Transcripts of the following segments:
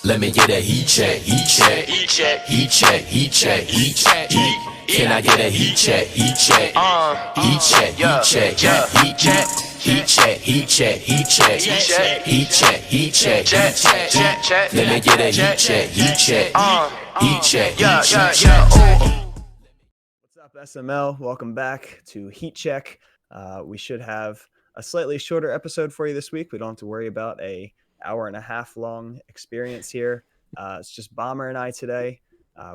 Let me get a heat check, heat check, heat check, heat check, heat check, heat check, heat. Can I get a heat check, heat check, heat check, heat check, heat check, heat check, heat check, heat check, heat check, heat check, heat check, heat check. Let me get a heat check, heat check, heat check, heat check. What's up, SML? Welcome back to Heat Check. We should have a slightly shorter episode for you this week. We don't have to worry about a hour and a half long experience here. It's just Bomber and I today.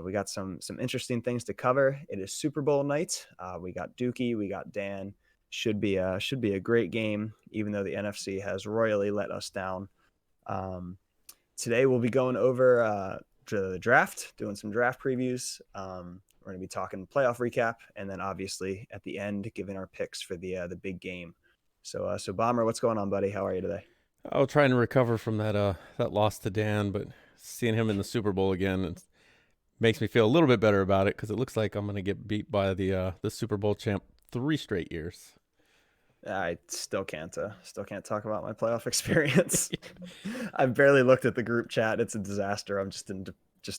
We got some interesting things to cover. It is Super Bowl night. We got Dookie, we got Dan. Should be a great game, even though the NFC has royally let us down. Today we'll be going over to the draft, doing some draft previews. We're going to be talking playoff recap, and then obviously at the end, giving our picks for the big game. So Bomber, what's going on, buddy? How are you today? I was trying to recover from that loss to Dan, but seeing him in the Super Bowl again makes me feel a little bit better about it because it looks like I'm going to get beat by the Super Bowl champ 3 straight years. I still can't talk about my playoff experience. I've barely looked at the group chat. It's a disaster. I'm just in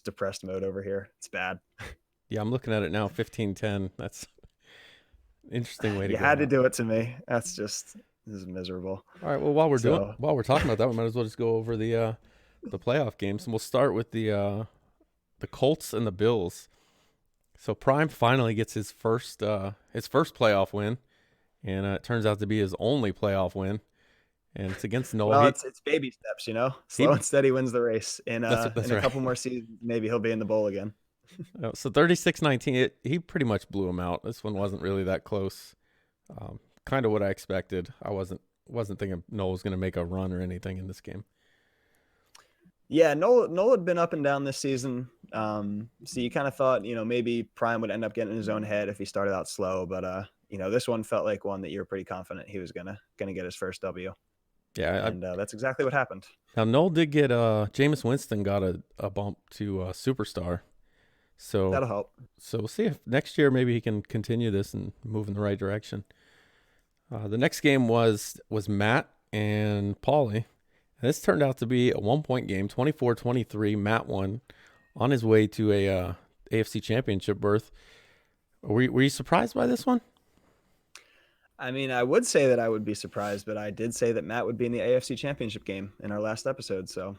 depressed mode over here. It's bad. Yeah, I'm looking at it now, 15-10. That's an interesting way to go. You had to do it to me. This is miserable. All right, well, while we're talking about that, we might as well just go over the playoff games, and we'll start with the Colts and the Bills. So Prime finally gets his first playoff win, and it turns out to be his only playoff win, and it's against Noel. Well, it's baby steps, you know. Slow and steady wins the race. In a couple more seasons, maybe he'll be in the bowl again. So 36-19, he pretty much blew him out. This one wasn't really that close. Kind of what I expected. I wasn't thinking Noel was going to make a run or anything in this game. Yeah, Noel had been up and down this season. So you kind of thought, maybe Prime would end up getting in his own head if he started out slow. But, this one felt like one that you were pretty confident he was gonna get his first W. Yeah. And that's exactly what happened. Now, Noel did get Jameis Winston got a bump to superstar. So that'll help. So we'll see if next year maybe he can continue this and move in the right direction. The next game was Matt and Paulie. And this turned out to be a 1-point game, 24-23. Matt won on his way to a AFC Championship berth. Were you surprised by this one? I mean, I would say that I would be surprised, but I did say that Matt would be in the AFC Championship game in our last episode. So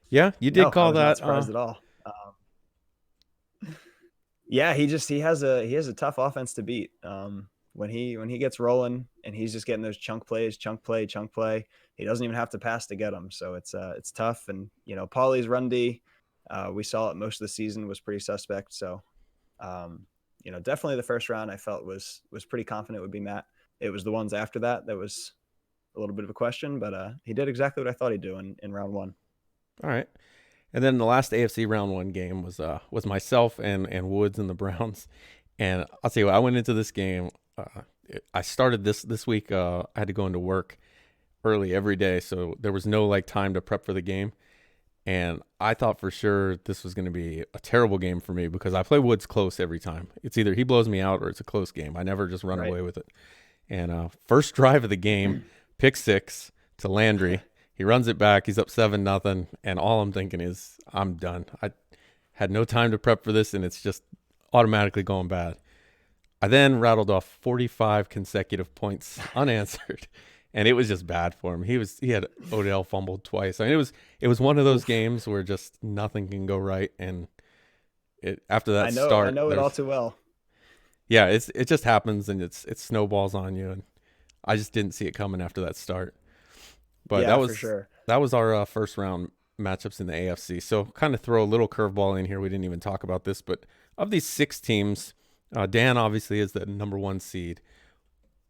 yeah, you did call that. Not surprised at all. Yeah, he has a tough offense to beat. When he gets rolling and he's just getting those chunk play. He doesn't even have to pass to get them. So it's tough. And Paulie's run D, we saw it most of the season, was pretty suspect. So definitely the first round I felt was pretty confident would be Matt. It was the ones after that was a little bit of a question, but he did exactly what I thought he'd do in round one. All right. And then the last AFC round 1 game was myself and Woods and the Browns. And I'll tell you what, I went into this game. I started this week. I had to go into work early every day, so there was no time to prep for the game. And I thought for sure this was going to be a terrible game for me because I play Woods close every time. It's either he blows me out or it's a close game. I never just run away with it. And first drive of the game, pick 6 to Landry. He runs it back. He's up 7-0, and all I'm thinking is I'm done. I had no time to prep for this, and it's just automatically going bad. I then rattled off 45 consecutive points unanswered, and it was just bad for him. He had Odell fumbled twice. I mean, it was one of those games where just nothing can go right, and after that start, I know it all too well. Yeah, it just happens, and it snowballs on you, and I just didn't see it coming after that start. But yeah, for sure. That was our first round matchups in the AFC. So kind of throw a little curveball in here. We didn't even talk about this, but of these 6 teams, Dan obviously is the number 1 seed.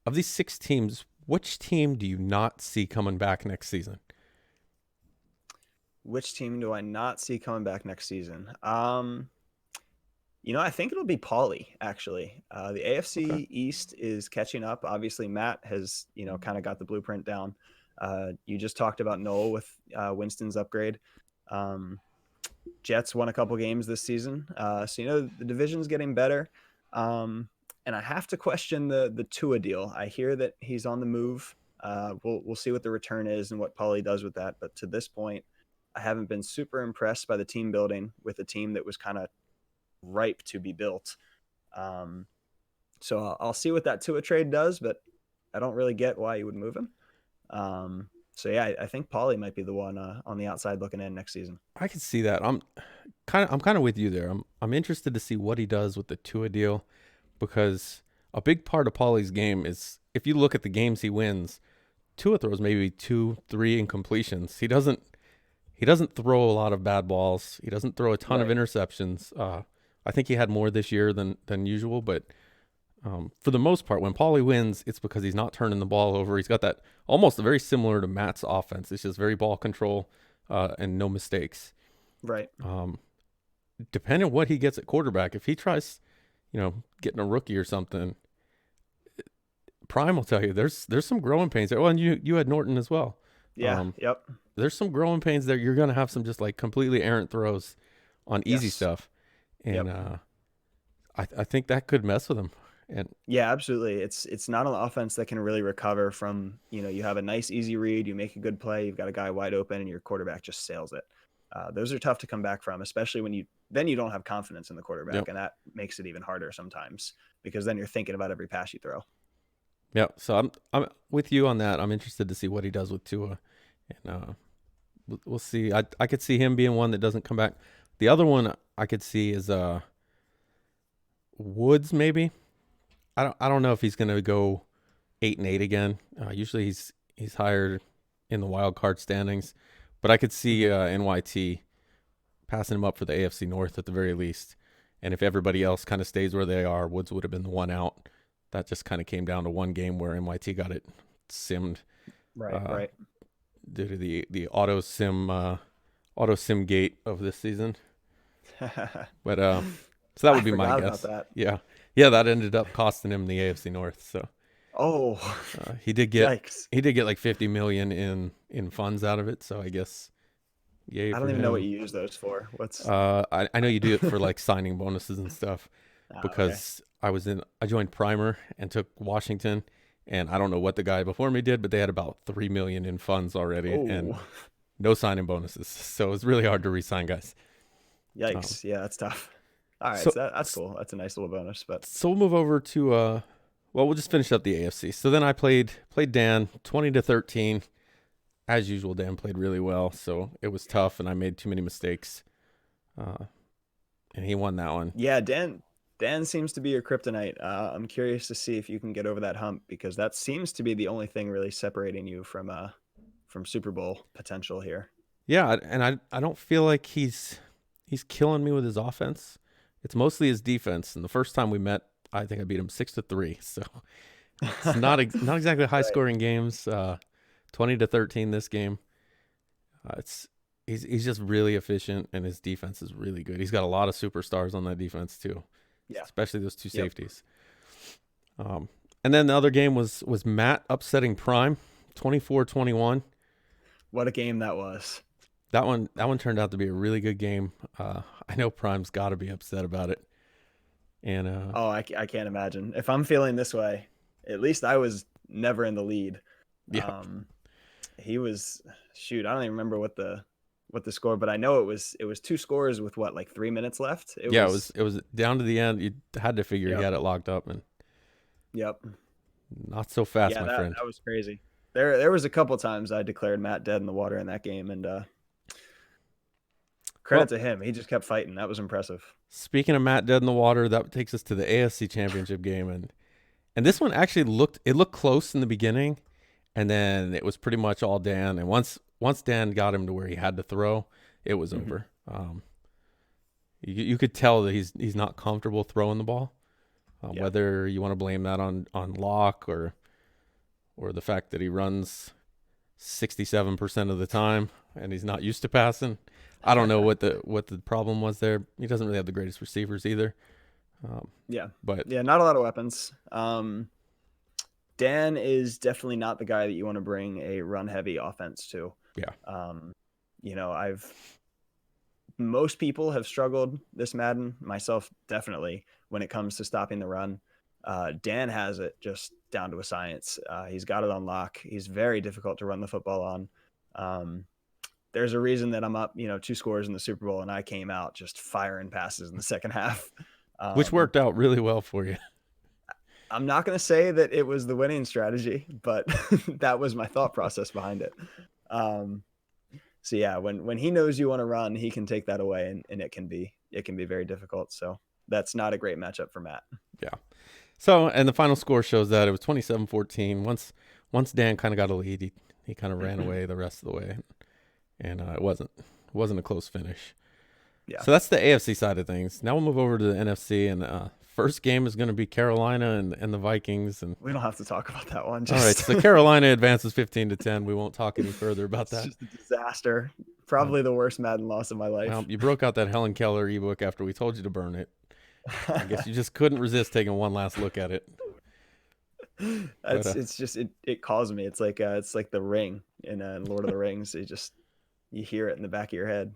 Of these 6 teams, which team do you not see coming back next season? Which team do I not see coming back next season? I think it'll be Paulie, actually. The AFC East is catching up. Obviously, Matt has, kind of got the blueprint down. You just talked about Noel with Winston's upgrade. Jets won a couple games this season. So, the division's getting better. And I have to question the Tua deal. I hear that he's on the move. We'll see what the return is and what Paulie does with that. But to this point, I haven't been super impressed by the team building with a team that was kind of ripe to be built. Um, so I'll see what that Tua trade does, but I don't really get why you would move him. So yeah, I think Pauly might be the one on the outside looking in next season. I can see that. I'm kind of with you there. I'm interested to see what he does with the Tua deal, because a big part of Paulie's game is, if you look at the games he wins, Tua throws maybe 2-3 incompletions. He doesn't throw a lot of bad balls. He doesn't throw a ton of Right. interceptions. I think he had more this year than usual, but for the most part, when Paulie wins, it's because he's not turning the ball over. He's got that almost very similar to Matt's offense. It's just very ball control and no mistakes. Right. Depending on what he gets at quarterback, if he tries, getting a rookie or something, Prime will tell you there's some growing pains there. Well, and you had Norton as well. Yeah. Um, Yep. there's some growing pains there. You're gonna have some just like completely errant throws on easy Yes. stuff, and Yep. I think that could mess with him. And Yeah, absolutely. It's not an offense that can really recover from, you have a nice easy read, you make a good play, you've got a guy wide open, and your quarterback just sails it. Those are tough to come back from, especially when you don't have confidence in the quarterback, yep, and that makes it even harder sometimes because then you're thinking about every pass you throw. yep. So I'm with you on that. I'm interested to see what he does with Tua, and we'll see. I could see him being one that doesn't come back. The other one I could see is Woods maybe. I don't know if he's gonna go 8-8 again. Usually he's higher in the wild card standings, but I could see NYT passing him up for the AFC North at the very least. And if everybody else kind of stays where they are, Woods would have been the one out. That just kind of came down to one game where NYT got it simmed Right, uh, right. due to the auto sim gate of this season. But so that I would be my forgot about guess. that. Yeah, that ended up costing him the AFC North. So Oh, he did get yikes. like 50 million in funds out of it. So I guess yay I for don't even know what him. you use those for. What's I know you do it for like signing bonuses and stuff, okay. because I joined Primer and took Washington, and I don't know what the guy before me did, but they had about 3 million in funds already and Oh, no signing bonuses. So it's really hard to re-sign guys. Um, yikes. Yeah, that's tough. All right, so so that's cool. That's a nice little bonus, but so we'll move over to well, we'll just finish up the AFC. So then I played Dan 20-13. As usual, Dan played really well, so it was tough, and I made too many mistakes. Uh, and he won that one. yeah, Dan seems to be your kryptonite. I'm curious to see if you can get over that hump because that seems to be the only thing really separating you from Super Bowl potential here. Yeah, and I don't feel like he's killing me with his offense. It's mostly his defense. And the first time we met, I think I beat him 6-3. So it's not exactly high Right. scoring games. 20-13 this game. It's he's just really efficient, and his defense is really good. He's got a lot of superstars on that defense too, Yeah. especially those two Yep. safeties. And then the other game was Matt upsetting Prime, 24-21. What a game that was. That one turned out to be a really good game. I know Prime's got to be upset about it, and Oh, I can't imagine. If I'm feeling this way, at least I was never in the lead. yeah, Um, he was shoot, I don't even remember what the score, but I know it was two scores with what, like 3 minutes left. It yeah, was it was down to the end. You had to figure he yep, had it locked up, and yep. not so fast, Yeah, my that friend. that was crazy. There was a couple times I declared Matt dead in the water in that game, and credit Well, to him. He just kept fighting. That was impressive. speaking of Matt dead in the water, that takes us to the AFC Championship game, and this one actually looked close in the beginning, and then it was pretty much all Dan. And once Dan got him to where he had to throw, it was Mhm. over. You could tell that he's not comfortable throwing the ball. Yeah. Whether you want to blame that on Locke or the fact that he runs 67% of the time and he's not used to passing. I don't know what the problem was there. He doesn't really have the greatest receivers either. Yeah. But Yeah, not a lot of weapons. Dan is definitely not the guy that you want to bring a run heavy offense to. yeah, I've most people have struggled this Madden, myself definitely, when it comes to stopping the run. Dan has it just down to a science. He's got it on lock. He's very difficult to run the football on. there's a reason that I'm up, 2 scores in the Super Bowl, and I came out just firing passes in the second half. Which worked out really well for you. I'm not going to say that it was the winning strategy, but that was my thought process behind it. So yeah, when he knows you want to run, he can take that away, and it can be very difficult. So that's not a great matchup for Matt. Yeah. So, and the final score shows that it was 27-14. Once Dan kind of got a lead, he kind of ran away the rest of the way, and it wasn't a close finish. Yeah. So that's the AFC side of things. Now we'll move over to the NFC, and first game is going to be Carolina and the Vikings. And we don't have to talk about that one. All right, so Carolina advances 15-10. We won't talk any further about that. It's just a disaster. Probably the worst Madden loss of my life. Well, you broke out that Helen Keller ebook after we told you to burn it. I guess you just couldn't resist taking one last look at it. It's just it calls me. It's like the ring in Lord of the Rings. You hear it in the back of your head.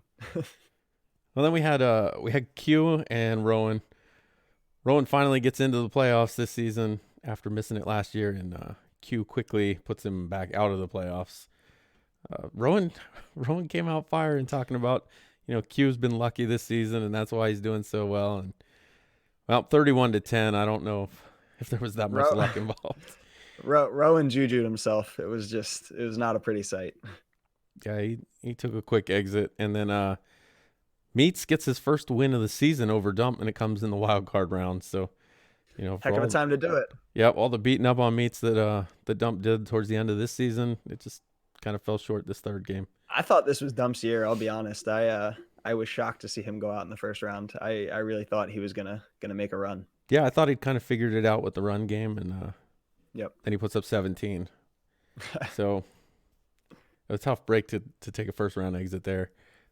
Well, then we had Q and Rowan. Rowan finally gets into the playoffs this season after missing it last year, and Q quickly puts him back out of the playoffs. Rowan came out firing talking about, Q's been lucky this season, and that's why he's doing so well. And well, 31-10. I don't know if there was that much luck involved. Rowan juju'd himself. It was not a pretty sight. Yeah, he took a quick exit, and then Meats gets his first win of the season over Dump, and it comes in the wild card round. So, heck of a time to do it. Yep, all the beating up on Meats that Dump did towards the end of this season, it just kind of fell short this third game. I thought this was Dump's year. I'll be honest. I was shocked to see him go out in the first round. I really thought he was gonna make a run. Yeah, I thought he'd kind of figured it out with the run game, and yep. Then he puts up 17. So a tough break to take a first round exit there.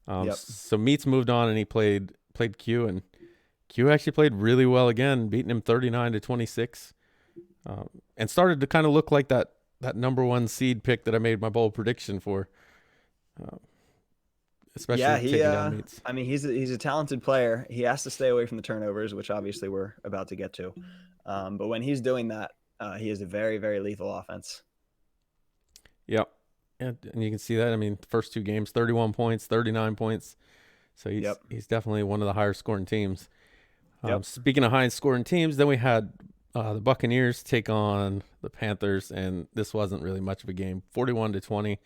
Yep. So Meats moved on, and he played Q, and Q actually played really well again, beating him 39-26, and started to kind of look like that number one seed pick that I made my bold prediction for. Especially taking down Meats. I mean, he's a talented player. He has to stay away from the turnovers, which obviously we're about to get to. But when he's doing that, he is a very, very lethal offense. Yep. And you can see that. I mean, first two games, 31 points, 39 points. So he's definitely one of the higher scoring teams. Speaking of high scoring teams, then we had the Buccaneers take on the Panthers, and this wasn't really much of a game. 41-20.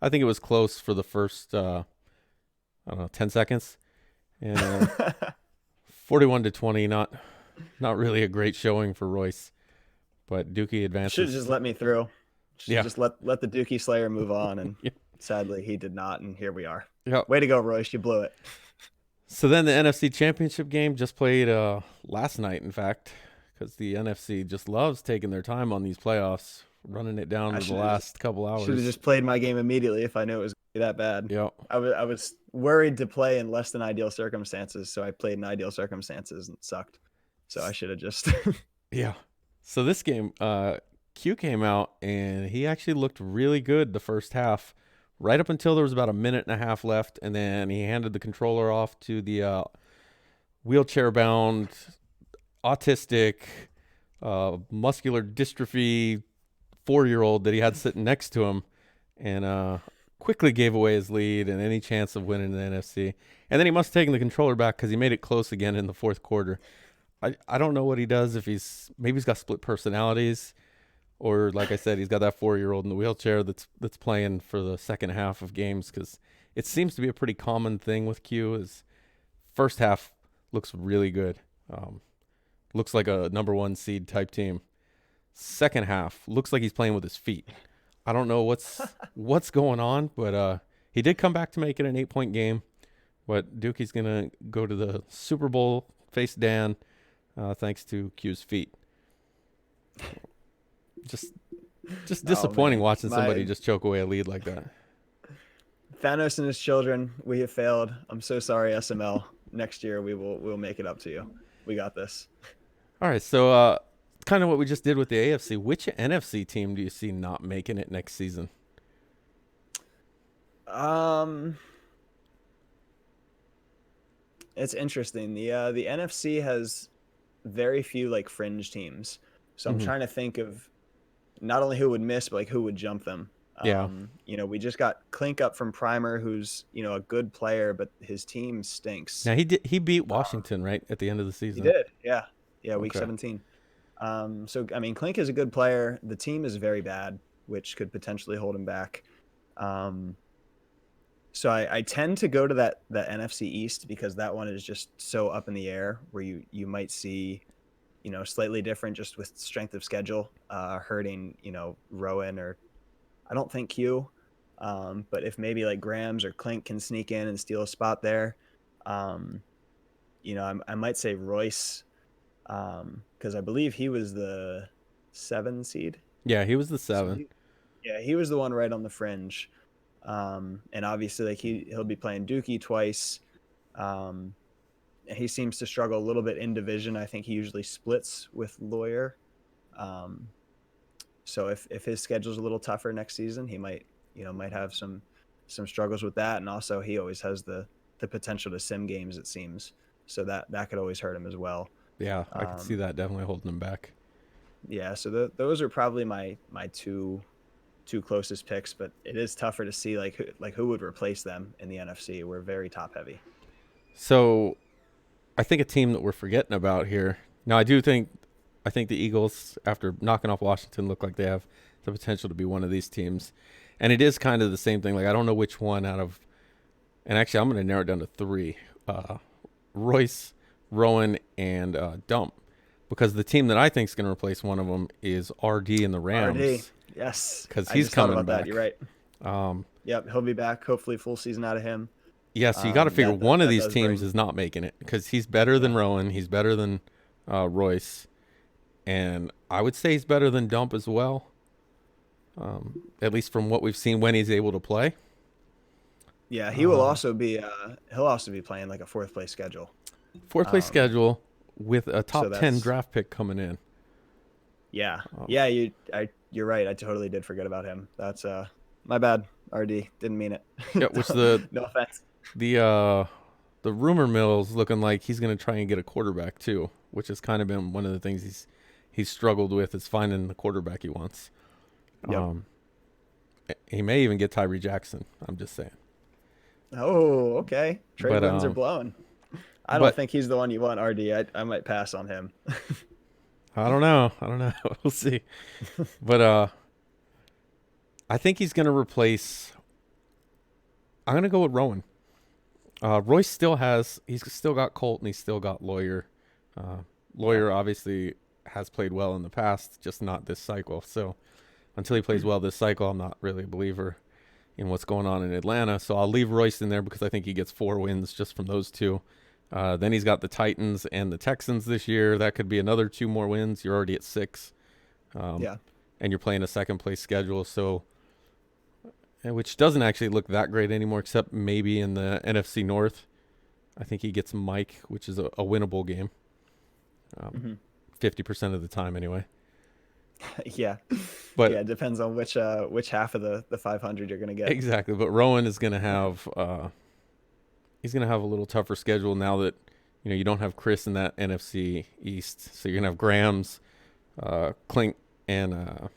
I think it was close for the first 10 seconds. And 41-20, not really a great showing for Royce. But Dookie advances. Should have just let me through. Just let the Dookie Slayer move on, and sadly he did not, and here we are. Yep. Way to go, Royce. You blew it. So then the NFC Championship game just played last night, in fact, because the NFC just loves taking their time on these playoffs, running it down to the last couple hours. Should have just played my game immediately if I knew it was going to be that bad. Yep. I was worried to play in less than ideal circumstances, so I played in ideal circumstances and it sucked. So I should have just... Yeah. So this game, Q came out, and he actually looked really good the first half, right up until there was about a minute and a half left, and then he handed the controller off to the wheelchair-bound, autistic, muscular dystrophy 4-year-old that he had sitting next to him, and quickly gave away his lead and any chance of winning the NFC. And then he must have taken the controller back because he made it close again in the fourth quarter. I don't know what he does, maybe he's got split personalities, or like I said, he's got that 4-year-old in the wheelchair that's playing for the second half of games, because it seems to be a pretty common thing with Q. Is first half looks really good, looks like a number one seed type team. Second half looks like he's playing with his feet. I don't know what's going on, but he did come back to make it an 8-point game. But Dookie's gonna go to the Super Bowl, face Dan, thanks to Q's feet. Just disappointing watching somebody just choke away a lead like that. Thanos and his children, we have failed. I'm so sorry, SML. Next year we'll make it up to you. We got this. All right, so kind of what we just did with the AFC. Which NFC team do you see not making it next season? It's interesting. The NFC has very few like fringe teams. So I'm trying to think of not only who would miss, but like who would jump them. Yeah. We just got Clink up from Primer, who's, a good player, but his team Now stinks. he beat Washington right at the end of the He season. did. Yeah. Yeah. Week Okay. 17. So, I mean, Clink is a good player. The team is very bad, which could potentially hold him back. Um, so I tend to go to that NFC East because that one is just so up in the air where you might see, slightly different just with strength of schedule, hurting, Rowan or I don't think Q. But if maybe like Grams or Clink can sneak in and steal a spot there, um, I might say Royce, because I believe he was the 7 seed. Yeah, he was the So 7. yeah, he was the one right on the fringe. And obviously like he'll be playing Dookie twice. Um, he seems to struggle a little bit in division. I think he usually splits with Lawyer. Um, so if his schedule's a little tougher next season, he might have some struggles with that. And also he always has the potential to sim games, it seems. So that could always hurt him as well. Yeah, I could see Um, that definitely holding him back. yeah, so those are probably my two closest picks, but it is tougher to see who would replace them in the NFC. We're very top heavy. So I think a team that we're forgetting about here. Now I think the Eagles, after knocking off Washington, look like they have the potential to be one of these teams. And it is kind of the same thing. Like I don't know which one out of, and actually I'm going to narrow it down to 3: Royce, Rowan, and Dump, because the team that I think is going to replace one of them is RD and the RD, Rams, yes, because I he's just thought coming about that. back. You're right. Um, Yep, he'll be back. Hopefully, full season out of him. yeah, so you got to figure one of That these does teams bring. is not making it because he's better than Yeah, Rowan, he's better than Royce, and I would say he's better than Dump as well. At least from what we've seen when he's able to play. yeah, he will Um, also be. He'll also be playing like a fourth place schedule. Fourth place Um, schedule with a so top 10 that's draft pick coming in. yeah, Um, yeah. You're right. I totally did forget about him. That's my bad. RD didn't mean it. yeah, which the No offense. the uh, the rumor mill's looking like he's going to try and get a quarterback too, which has kind of been one of the things he's struggled with is finding the quarterback he wants. Yep. Um, he may even get Tyree Jackson. I'm just saying, Oh, okay. Trade but winds are blowing. I don't but think he's the one you want, RD. I might pass on him. I don't know. I don't know. We'll see. But I think he's going to replace. I'm going to go with Rowan. Royce he's still got Colt and he's still got Lawyer. Uh, Yeah. Lawyer obviously has played well in the past, just not this cycle. So until he plays well this cycle, I'm not really a believer in what's going on in Atlanta. So I'll leave Royce in there because I think he gets 4 wins just from those two. Then he's got the Titans and the Texans this year. That could be another 2 more wins. You're already at 6, um, Yeah. and you're playing a second place schedule. So which doesn't actually look that great anymore, except maybe in the NFC North. I think he gets Mike, which is a winnable game, um, Hmm. 50% of the time anyway. Yeah. But Yeah. It depends on which half of the 500 you're gonna get. exactly. But Rowan is going to have he's going to have a little tougher schedule now that you don't have Chris in that NFC East, so you're going to have Grams, Clink, and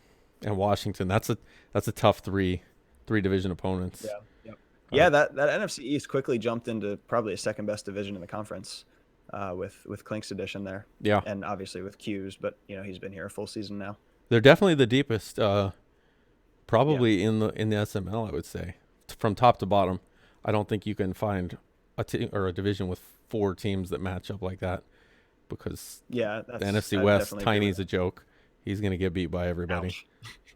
Washington. That's a tough three division opponents. Yeah. Yep. Uh, Yeah. That NFC East quickly jumped into probably a second best division in the conference, with Clink's addition there, yeah, and obviously with Q's, but he's been here a full season now. they're definitely the deepest. Yeah. Probably in the SML, I would say, from top to bottom. I don't think you can find a team or a division with 4 teams that match up like that because Yeah. the NFC I West, definitely agree with Tiny's a joke. He's going to get beat by that. everybody. Ouch.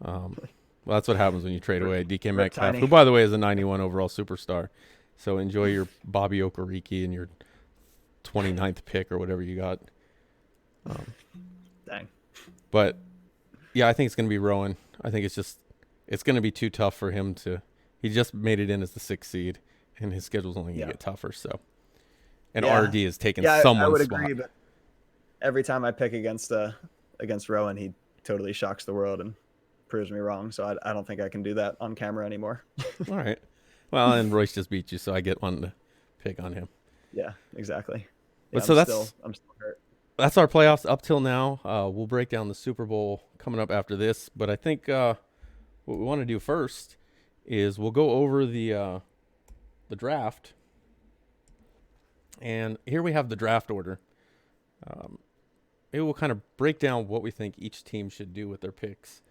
Um, well, that's what happens when you trade Rip, away DK rip Metcalf, who, Tiny. by the way, is a 91 overall superstar. So enjoy your Bobby Okereke and your 29th pick or whatever you got. Um, Dang. but yeah, I think it's going to be Rowan. I think it's going to be too tough for him to. He just made it in as the 6th seed, and his schedule's only going to Yeah. get tougher. So, and Yeah. RD has taken Yeah. I someone's would spot. agree, but every time I pick against Rowan, he totally shocks the world and proves me wrong. So I don't think I can do that on camera anymore. All right. Well, and Royce just beat you, so I get one to pick on him. Yeah, exactly. Yeah, But so I'm still hurt. that's our playoffs up till now. We'll break down the Super Bowl coming up after this. But I think what we want to do first is we'll go over the draft, and here we have the draft order. It will kind of break down what we think each team should do with their picks.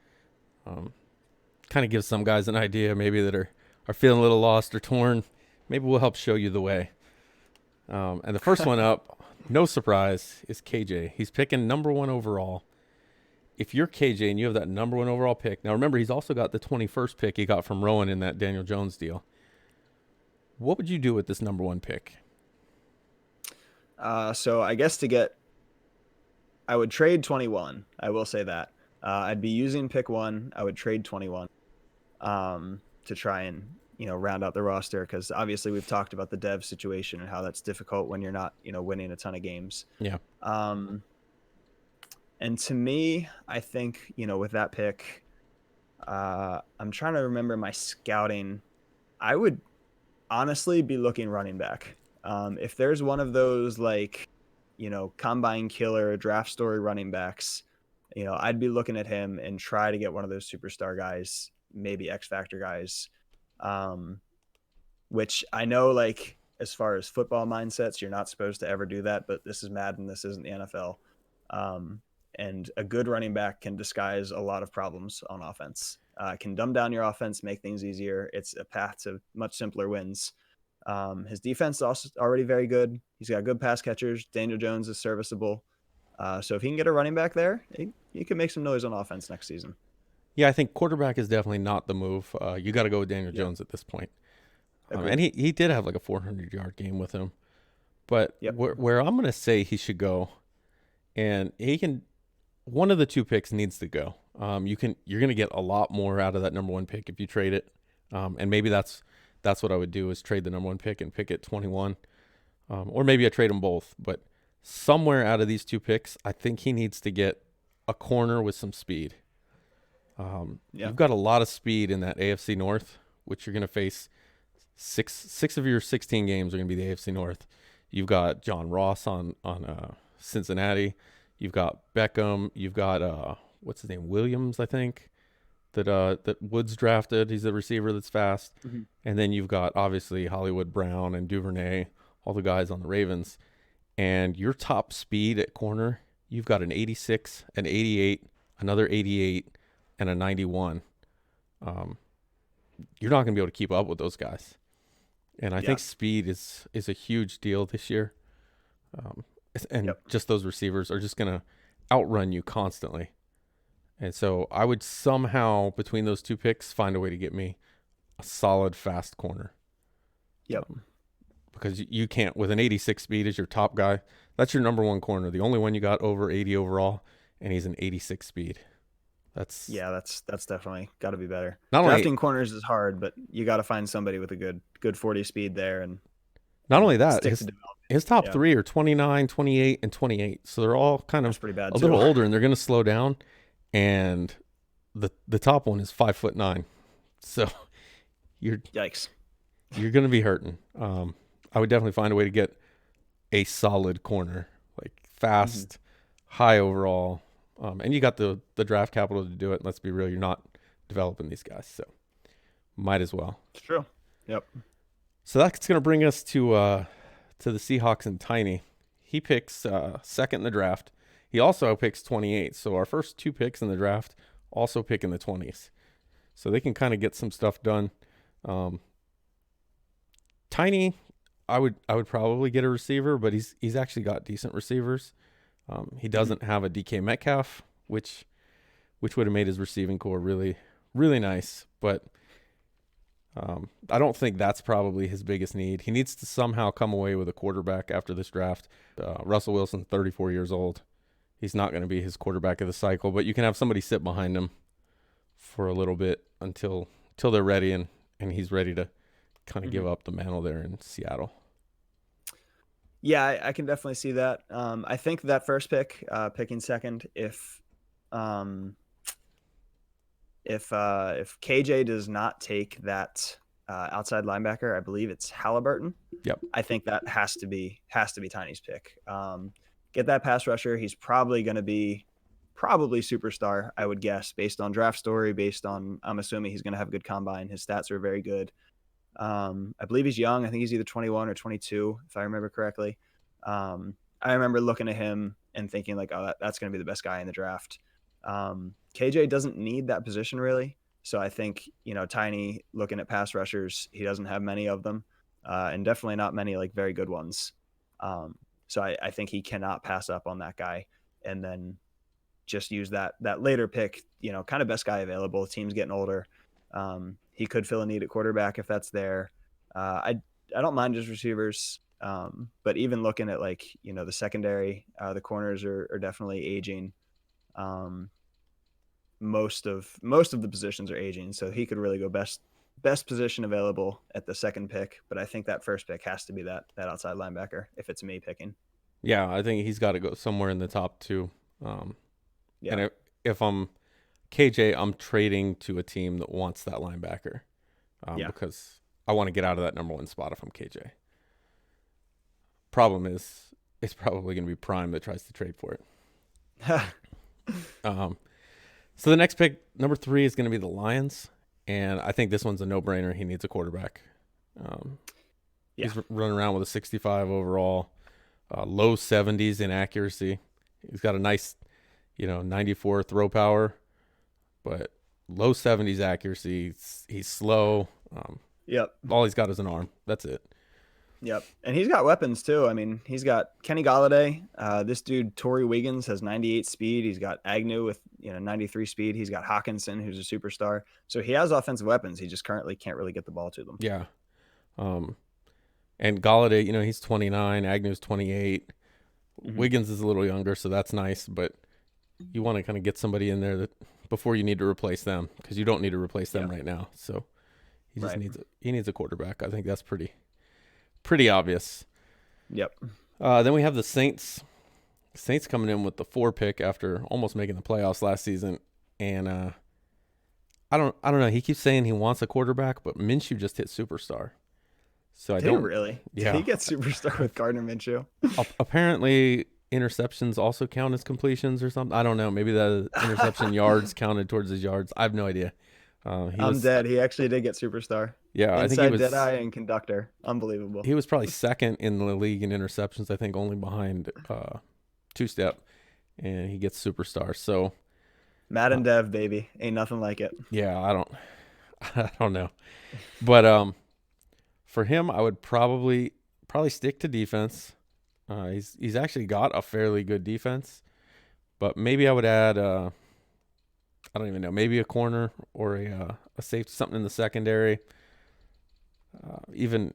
Kind of give some guys an idea maybe that are feeling a little lost or torn. Maybe we'll help show you the way. And the first one up, no surprise, is KJ. He's picking number 1 overall. If you're KJ and you have that number 1 overall pick, now remember, he's also got the 21st pick he got from Rowan in that Daniel Jones deal. What would you do with this number 1 pick? So I guess I would trade 21. I will say that. I'd be using pick 1. I would trade 21 to try and, round out the roster, because obviously we've talked about the dev situation and how that's difficult when you're not, winning a ton of games. Yeah. And to me, I think, with that pick, I'm trying to remember my scouting. I would honestly be looking running back. If there's one of those combine killer draft story running backs, I'd be looking at him and try to get one of those superstar guys, maybe X Factor guys, which I know, as far as football mindsets, you're not supposed to ever do that, but this is Madden. This isn't the NFL. And a good running back can disguise a lot of problems on offense. Can dumb down your offense, make things easier. It's a path to much simpler wins. His defense is also already very good. He's got good pass catchers. Daniel Jones is serviceable. So if he can get a running back there, he can make some noise on offense next season. Yeah, I think quarterback is definitely not the move. You got to go with Daniel Jones at this point. And he did have like a 400-yard game with him. But where I'm going to say he should go, and he can, one of the 2 picks needs to go. You're going to get a lot more out of that number 1 pick if you trade it. And maybe that's what I would do, is trade the number 1 pick and pick at 21. Or maybe I trade them both. But somewhere out of these 2 picks, I think he needs to get a corner with some speed. You've got a lot of speed in that AFC North, which you're going to face. Six of your 16 games are going to be the AFC North. You've got John Ross on Cincinnati. You've got Beckham. You've got what's his name, Williams, I think, that Woods drafted. He's a receiver that's fast. Mm-hmm. And then you've got obviously Hollywood Brown and Duvernay, all the guys on the Ravens. And your top speed at corner, you've got an 86, an 88, another 88, and a 91. You're not going to be able to keep up with those guys. And I think speed is a huge deal this year. And just those receivers are just going to outrun you constantly. And so I would somehow, between those 2 picks, find a way to get me a solid fast corner. Yep. Because you can't, with an 86 speed as your top guy, that's your number 1 corner. The only one you got over 80 overall, and he's an 86 speed. That's definitely got to be better. Drafting corners is hard, but you got to find somebody with a good 40 speed there. And not only that, his top 3 are 29, 28, and 28. So they're all kind of pretty bad a little older, and they're going to slow down. And the top one is 5'9". So yikes. You're going to be hurting. I would definitely find a way to get a solid corner, like fast, high overall. And you got the draft capital to do it. Let's be real, you're not developing these guys, so might as well. It's true. Yep. So that's going to bring us to the Seahawks and Tiny. He picks second in the draft. He also picks 28. So our first 2 picks in the draft also pick in the 20s. So they can kind of get some stuff done. Tiny, I would probably get a receiver, but he's actually got decent receivers. He doesn't have a DK Metcalf, which would have made his receiving core really, really nice. But I don't think that's probably his biggest need. He needs to somehow come away with a quarterback after this draft. Russell Wilson's 34 years old. He's not going to be his quarterback of the cycle, but you can have somebody sit behind him for a little bit until they're ready and he's ready to kind of give up the mantle there in Seattle. Yeah, I can definitely see that. I think that first pick, picking second, if KJ does not take that outside linebacker, I believe it's Halliburton. Yep. I think that has to be Tiny's pick. Get that pass rusher. He's probably going to be probably superstar, I would guess, based on draft story, based on, I'm assuming he's going to have a good combine. His stats are very good. I believe he's young. I think he's either 21 or 22, if I remember correctly. I remember looking at him and thinking like, oh, that's going to be the best guy in the draft. KJ doesn't need that position really. So I think, Tiny, looking at pass rushers, he doesn't have many of them, and definitely not many like very good ones. So I think he cannot pass up on that guy, and then just use that later pick, kind of best guy available. Team's getting older. He could fill a need at quarterback if that's there. I don't mind his receivers, but even looking at like the secondary, the corners are definitely aging. Most of the positions are aging, so he could really go best position available at the second pick. But I think that first pick has to be that outside linebacker if it's me picking. Yeah, I think he's got to go somewhere in the top two. Yeah. And if I'm KJ, I'm trading to a team that wants that linebacker, because I want to get out of that number one spot if I'm KJ. Problem is, it's probably going to be Prime that tries to trade for it. So the next pick, number 3, is going to be the Lions, and I think this one's a no-brainer. He needs a quarterback. He's running around with a 65 overall, low 70s in accuracy. He's got a nice, 94 throw power, but low 70s accuracy. He's slow. Yep. All he's got is an arm. That's it. Yep. And he's got weapons too. I mean, he's got Kenny Galladay. This dude, Torrey Wiggins, has 98 speed. He's got Agnew with 93 speed. He's got Hawkinson, who's a superstar. So he has offensive weapons. He just currently can't really get the ball to them. Yeah. And Galladay, he's 29. Agnew's 28. Mm-hmm. Wiggins is a little younger, so that's nice. But you want to kind of get somebody in there that before you need to replace them, because you don't need to replace them right now. So he just needs a quarterback. I think that's pretty obvious. Yep. Then we have the Saints. Saints coming in with the 4 pick after almost making the playoffs last season, and I don't know. He keeps saying he wants a quarterback, but Minshew just hit superstar. So Did he really? Yeah. Did he get superstar with Gardner Minshew? Apparently, interceptions also count as completions or something. I don't know. Maybe the interception yards counted towards his yards. I have no idea. I'm dead. He actually did get superstar. Yeah, Inside I think he was Deadeye and conductor. Unbelievable. He was probably second in the league in interceptions. I think only behind Two-Step, and he gets superstar. So Madden Dev, baby, ain't nothing like it. Yeah, I don't know, but for him, I would probably stick to defense. He's actually got a fairly good defense, but maybe I would add I don't even know, maybe a corner or a safety, something in the secondary. Even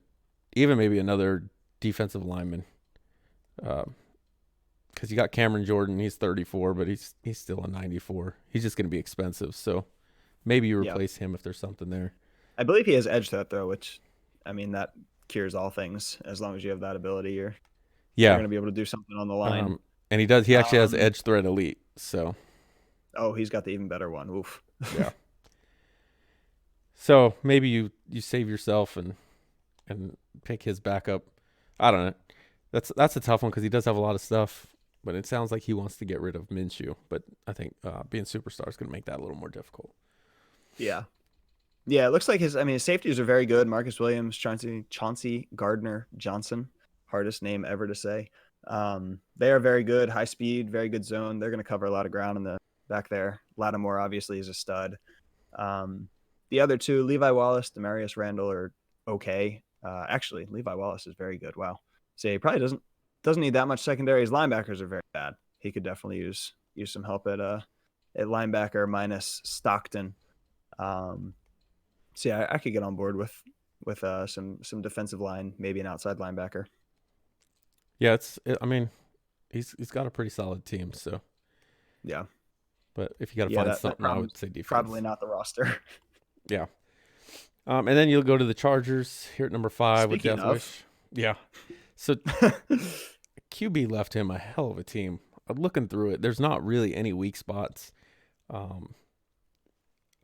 maybe another defensive lineman. Because you got Cameron Jordan, he's 34, but he's still a 94. He's just going to be expensive, so maybe you replace him if there's something there. I believe he has edge threat though, which, I mean, that cures all things. As long as you have that ability, you're going to be able to do something on the line. And he does. He actually has edge threat elite. So. Oh, he's got the even better one. Oof. Yeah. So maybe you save yourself and pick his backup. I don't know. That's a tough one because he does have a lot of stuff, but it sounds like he wants to get rid of Minshew. But I think being superstar is going to make that a little more difficult. Yeah. Yeah, it looks like his safeties are very good. Marcus Williams, Chauncey Gardner-Johnson, hardest name ever to say. They are very good, high speed, very good zone. They're going to cover a lot of ground in the back there. Lattimore obviously is a stud. The other two, Levi Wallace, Demarius Randall, are okay. Actually, Levi Wallace is very good. Wow. So he probably doesn't need that much secondary. His linebackers are very bad. He could definitely use some help at linebacker minus Stockton. So yeah, I could get on board with some defensive line, maybe an outside linebacker. Yeah, he's got a pretty solid team. So yeah, but if you got to find something, I would say defense. Probably not the roster. Yeah. And then you'll go to the Chargers here at number 5 with Death Wish. Yeah. So QB left him a hell of a team. Looking through it, there's not really any weak spots.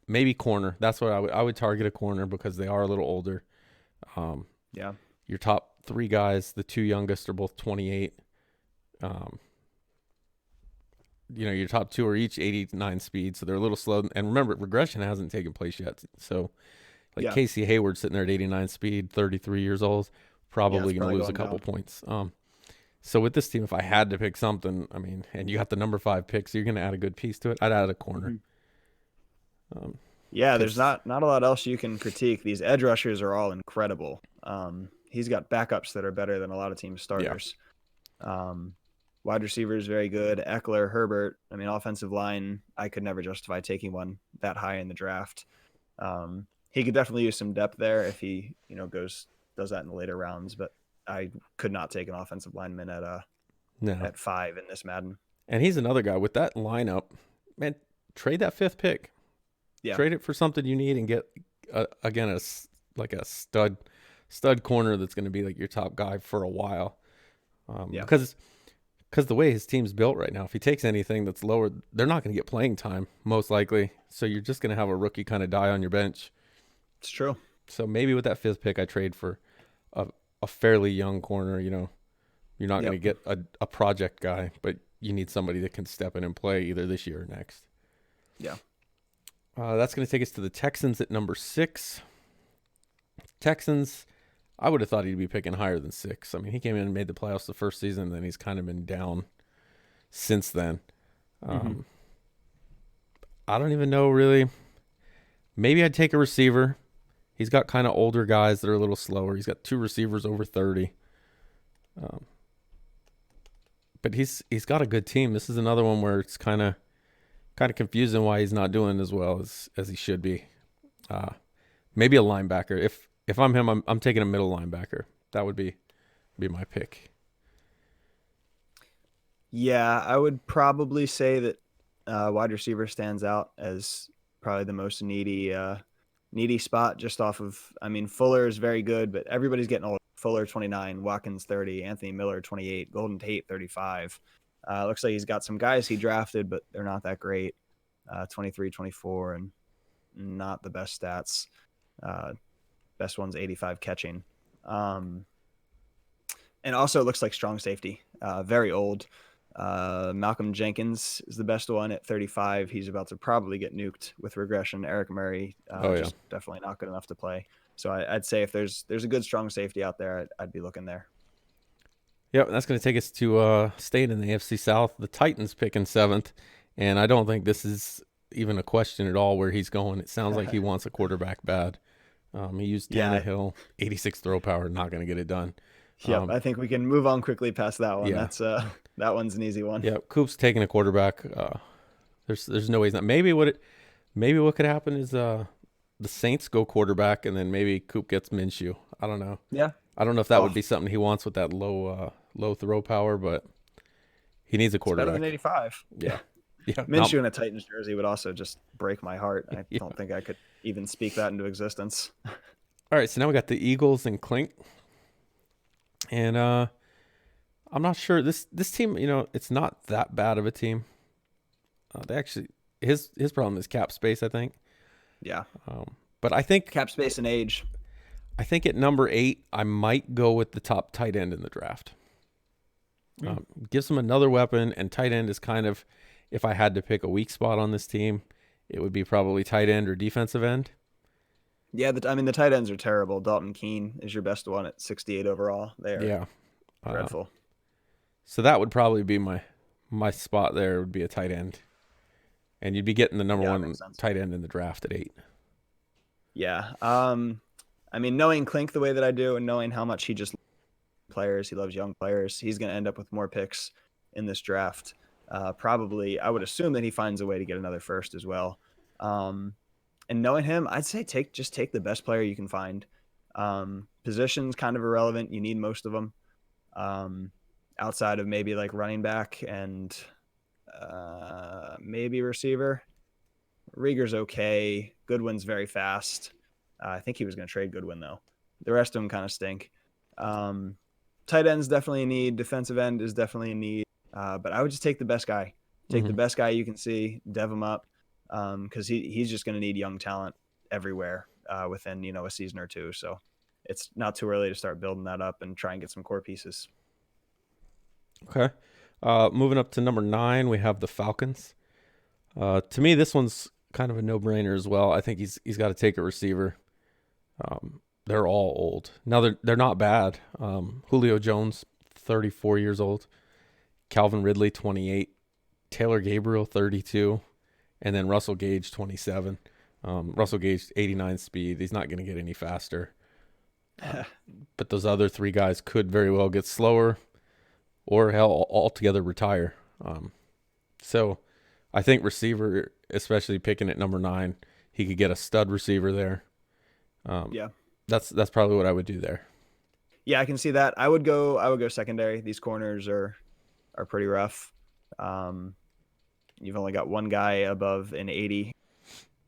Maybe corner. That's what I would target a corner because they are a little older. Yeah. Your top 3 guys, the 2 youngest are both 28. your top two are each 89 speed, so they're a little slow. And remember, regression hasn't taken place yet. So, like Yeah. Casey Hayward sitting there at 89 speed, 33 years old, Yeah, probably it's going to probably lose a going couple down. points. So with this team, if I had to pick something, I mean, and you got the number 5 pick, so you're going to add a good piece to it. I'd add a corner. Mhm. Yeah, there's Because not a lot else you can critique. These edge rushers are all incredible. He's got backups that are better than a lot of team starters. Um, wide receiver is very good. Eckler, Herbert. I mean, offensive line, I could never justify taking one that high in the draft. He could definitely use some depth there if he, does that in the later rounds. But I could not take an offensive lineman no, at 5 in this Madden. and he's another guy with that lineup. Man, trade that 5th pick. Yeah, Trade it for something you need and get again like a stud corner that's going to be like your top guy for a while. yeah, Because the way his team's built right now, if he takes anything that's lower, they're not going to get playing time most likely. So you're just going to have a rookie kind of die on your bench. it's true. So maybe with that 5th pick, I trade for a fairly young corner. You're not going to Yep. get a project guy, but you need somebody that can step in and play either this year or next. Yeah. That's going to take us to the Texans at number 6. Texans, I would have thought he'd be picking higher than 6. I mean, he came in and made the playoffs the first season, and then he's kind of been down since then. I don't even know really. Maybe I'd take a receiver. He's got kind of older guys that are a little slower. He's got 2 receivers over 30. But he's got a good team. This is another one where it's kind of confusing why he's not doing as well as he should be. Maybe a linebacker. If I'm him, I'm taking a middle linebacker. That would be my pick. Yeah, I would probably say that wide receiver stands out as probably the most needy spot just off of. I mean, Fuller is very good, but everybody's getting older. Fuller 29, Watkins 30, Anthony Miller 28, Golden Tate 35. Looks like he's got some guys he drafted, but they're not that great. 23, 24, and not the best stats. Best one's 85 catching. And also it looks like strong safety. Very old. Malcolm Jenkins is the best one at 35. He's about to probably get nuked with regression. Eric Murray, just definitely not good enough to play. So I'd say if there's a good strong safety out there, I'd be looking there. Yep, that's going to take us to staying in the AFC South. The Titans picking 7th, and I don't think this is even a question at all where he's going. It sounds like he wants a quarterback bad. He used Tannehill, 86 throw power, not going to get it done. Yep, I think we can move on quickly past that one. Yeah. That's that one's an easy one. Yeah, Coop's taking a quarterback. There's no way he's not. Maybe what could happen is the Saints go quarterback, and then maybe Coop gets Minshew. I don't know. Yeah. I don't know if that would be something he wants with that low throw power, but he needs a quarterback. Better than 85. Yeah. Yeah. Minshew in a Titans jersey would also just break my heart. I Yeah. don't think I could even speak that into existence. All right, so now we got the Eagles and Clink. And I'm not sure this team, it's not that bad of a team. They actually his problem is cap space, I think. Yeah. But I think Cap space and age. I think at number 8, I might go with the top tight end in the draft. Gives them another weapon, and tight end is kind of, if I had to pick a weak spot on this team, it would be probably tight end or defensive end. Yeah, the tight ends are terrible. Dalton Keene is your best one at 68 overall. They are dreadful. So that would probably be my spot there, would be a tight end. And you'd be getting the number 1 tight end in the draft at 8. Yeah. I mean, knowing Clink the way that I do and knowing how much he just players, he loves young players, he's going to end up with more picks in this draft. Probably, I would assume that he finds a way to get another first as well. And knowing him, I'd say take the best player you can find. Positions kind of irrelevant. You need most of them. Outside of maybe like running back and maybe receiver. Rieger's okay. Goodwin's very fast. I think he was going to trade Goodwin, though. The rest of them kind of stink. Tight end's definitely a need. Defensive end is definitely a need. But I would just take the best guy. Take the best guy you can see, dev him up, because he's just going to need young talent everywhere within a season or two. So it's not too early to start building that up and try and get some core pieces. Okay. Moving up to number 9, we have the Falcons. To me, this one's kind of a no-brainer as well. I think he's got to take a receiver. They're all old. Now they're not bad. Julio Jones, 34 years old. Calvin Ridley, 28. Taylor Gabriel, 32. And then Russell Gage, 27. Russell Gage, 89 speed. He's not going to get any faster. But those other 3 guys could very well get slower or hell altogether retire. So I think receiver, especially picking at number 9, he could get a stud receiver there. Yeah. That's probably what I would do there. Yeah, I can see that. I would go secondary. These corners are pretty rough. You've only got one guy above an 80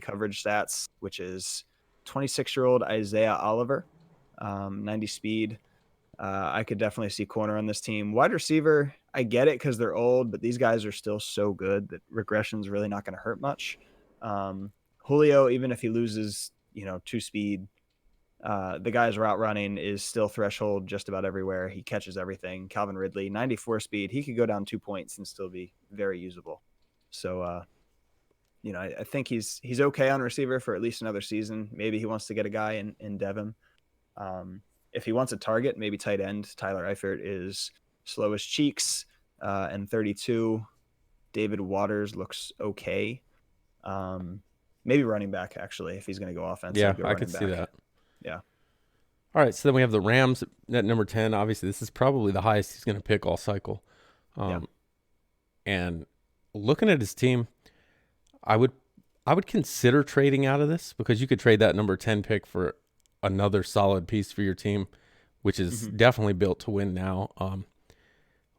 coverage stats, which is 26-year-old Isaiah Oliver, 90 speed. I could definitely see corner on this team. Wide receiver, I get it because they're old, but these guys are still so good that regression's really not going to hurt much. Julio, even if he loses, 2 speed, the guy's route running is still threshold just about everywhere. He catches everything. Calvin Ridley, 94 speed. He could go down 2 points and still be very usable. So, I think he's okay on receiver for at least another season. Maybe he wants to get a guy in Devon. If he wants a target, maybe tight end. Tyler Eifert is slow as cheeks and 32. David Waters looks okay. Maybe running back, actually, if he's going to go offense. Yeah, I could see that. Yeah. All right, so then we have the Rams at number 10. Obviously, this is probably the highest he's going to pick all cycle. And looking at his team, I would consider trading out of this because you could trade that number 10 pick for another solid piece for your team, which is definitely built to win now.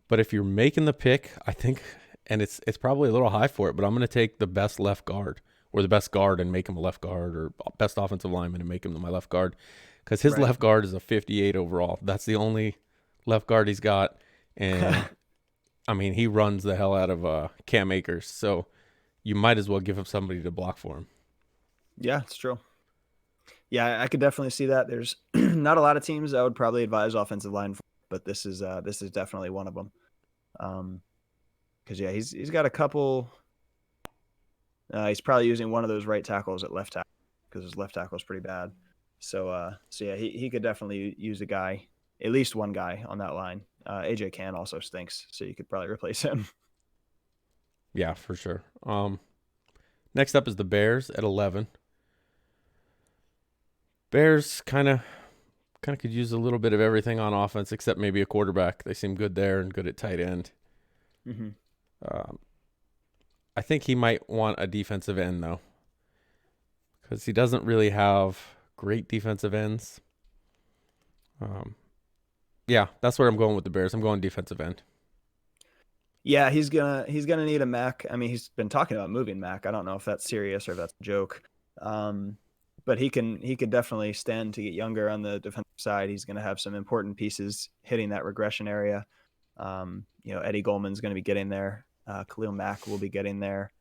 But if you're making the pick, I think, and it's probably a little high for it, but I'm going to take the best left guard or the best guard and make him a left guard, or best offensive lineman and make him my left guard, because his left guard is a 58 overall. That's the only left guard he's got. And I mean, he runs the hell out of Cam Akers. So you might as well give him somebody to block for him. Yeah, it's true. Yeah, I could definitely see that. There's not a lot of teams I would probably advise offensive line for, but this is definitely one of them. Because he's got a couple. He's probably using one of those right tackles at left tackle because his left tackle is pretty bad. So yeah, he could definitely use a guy, at least one guy on that line. AJ Can also stinks, so you could probably replace him. Yeah, for sure. Next up is the Bears at 11. Bears kind of could use a little bit of everything on offense, except maybe a quarterback. They seem good there and good at tight end. I think he might want a defensive end, though, because he doesn't really have great defensive ends. Yeah, that's where I'm going with the Bears. I'm going defensive end. Yeah, he's gonna need a Mac. I mean, he's been talking about moving Mac. I don't know if that's serious or if that's a joke. But he could definitely stand to get younger on the defensive side. He's going to have some important pieces hitting that regression area. Eddie Goldman's going to be getting there. Khalil Mack will be getting there.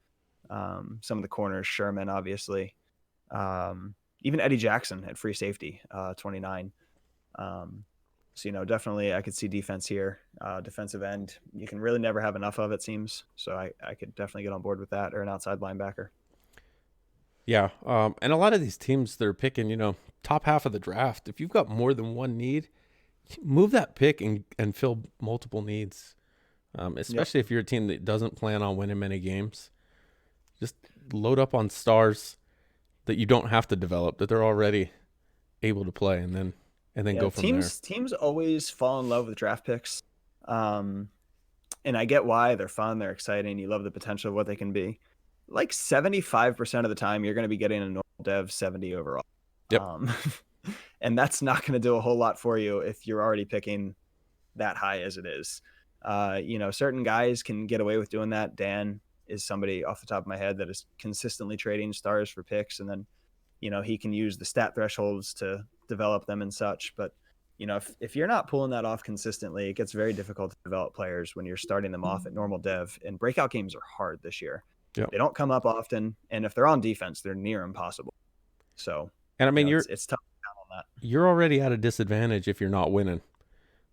Some of the corners, Sherman, obviously. Even Eddie Jackson at free safety, 29. So, definitely I could see defense here. Defensive end, you can really never have enough of, it seems. So I could definitely get on board with that, or an outside linebacker. Yeah, and a lot of these teams they're picking, top half of the draft. If you've got more than one need, move that pick and fill multiple needs, especially if you're a team that doesn't plan on winning many games. Just load up on stars that you don't have to develop, that they're already able to play, and then go from there. Teams always fall in love with draft picks, and I get why. They're fun, they're exciting, you love the potential of what they can be. Like 75% of the time, you're going to be getting a normal dev 70 overall. Yep. And that's not going to do a whole lot for you if you're already picking that high as it is. Certain guys can get away with doing that. Dan is somebody off the top of my head that is consistently trading stars for picks. And then, he can use the stat thresholds to develop them and such. But, if you're not pulling that off consistently, it gets very difficult to develop players when you're starting them off at normal dev. And breakout games are hard this year. Yep. They don't come up often, and if they're on defense, they're near impossible. So, and I mean, it's tough to count on that. You're already at a disadvantage if you're not winning,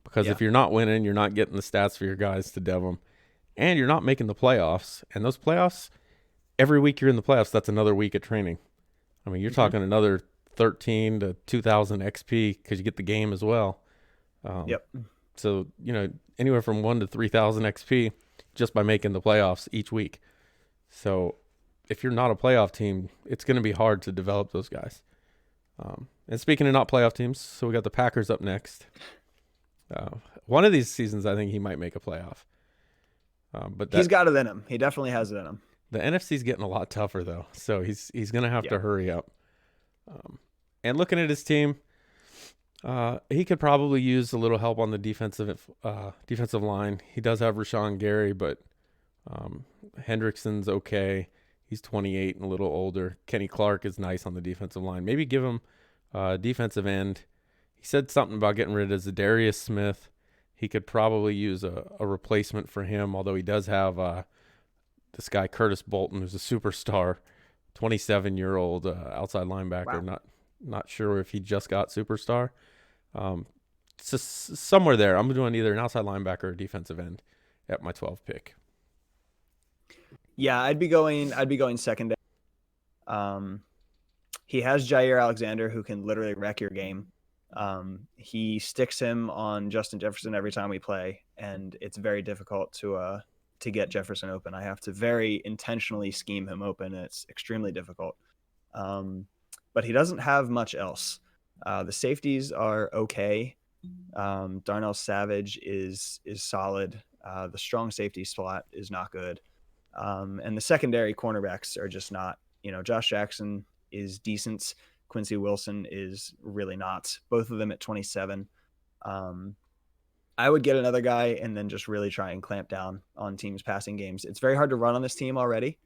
because if you're not winning, you're not getting the stats for your guys to dev them, and you're not making the playoffs. And those playoffs, every week you're in the playoffs, that's another week of training. I mean, you're talking another 13 to 2,000 XP because you get the game as well. Yep. So, anywhere from 1 to 3,000 XP just by making the playoffs each week. So if you're not a playoff team, it's going to be hard to develop those guys. And speaking of not playoff teams, so we got the Packers up next. One of these seasons, I think he might make a playoff. But he's got it in him. He definitely has it in him. The NFC's getting a lot tougher, though. So he's going to have to hurry up. And looking at his team, he could probably use a little help on the defensive line. He does have Rashawn Gary, but Hendrickson's okay. He's 28 and a little older. Kenny Clark is nice on the defensive line. Maybe give him a defensive end. He said something about getting rid of Zadarius Smith. He could probably use a replacement for him, although he does have this guy Curtis Bolton, who's a superstar, 27-year-old outside linebacker. Wow. Not sure if he just got superstar. So somewhere there, I'm doing either an outside linebacker or defensive end at my 12th pick. Yeah, I'd be going secondary. He has Jair Alexander, who can literally wreck your game. He sticks him on Justin Jefferson every time we play, and it's very difficult to get Jefferson open. I have to very intentionally scheme him open, and it's extremely difficult. But he doesn't have much else. The safeties are okay. Darnell Savage is solid. The strong safety slot is not good. And the secondary cornerbacks are just not, Josh Jackson is decent. Quincy Wilson is really not. Both of them at 27. I would get another guy and then just really try and clamp down on teams' passing games. It's very hard to run on this team already.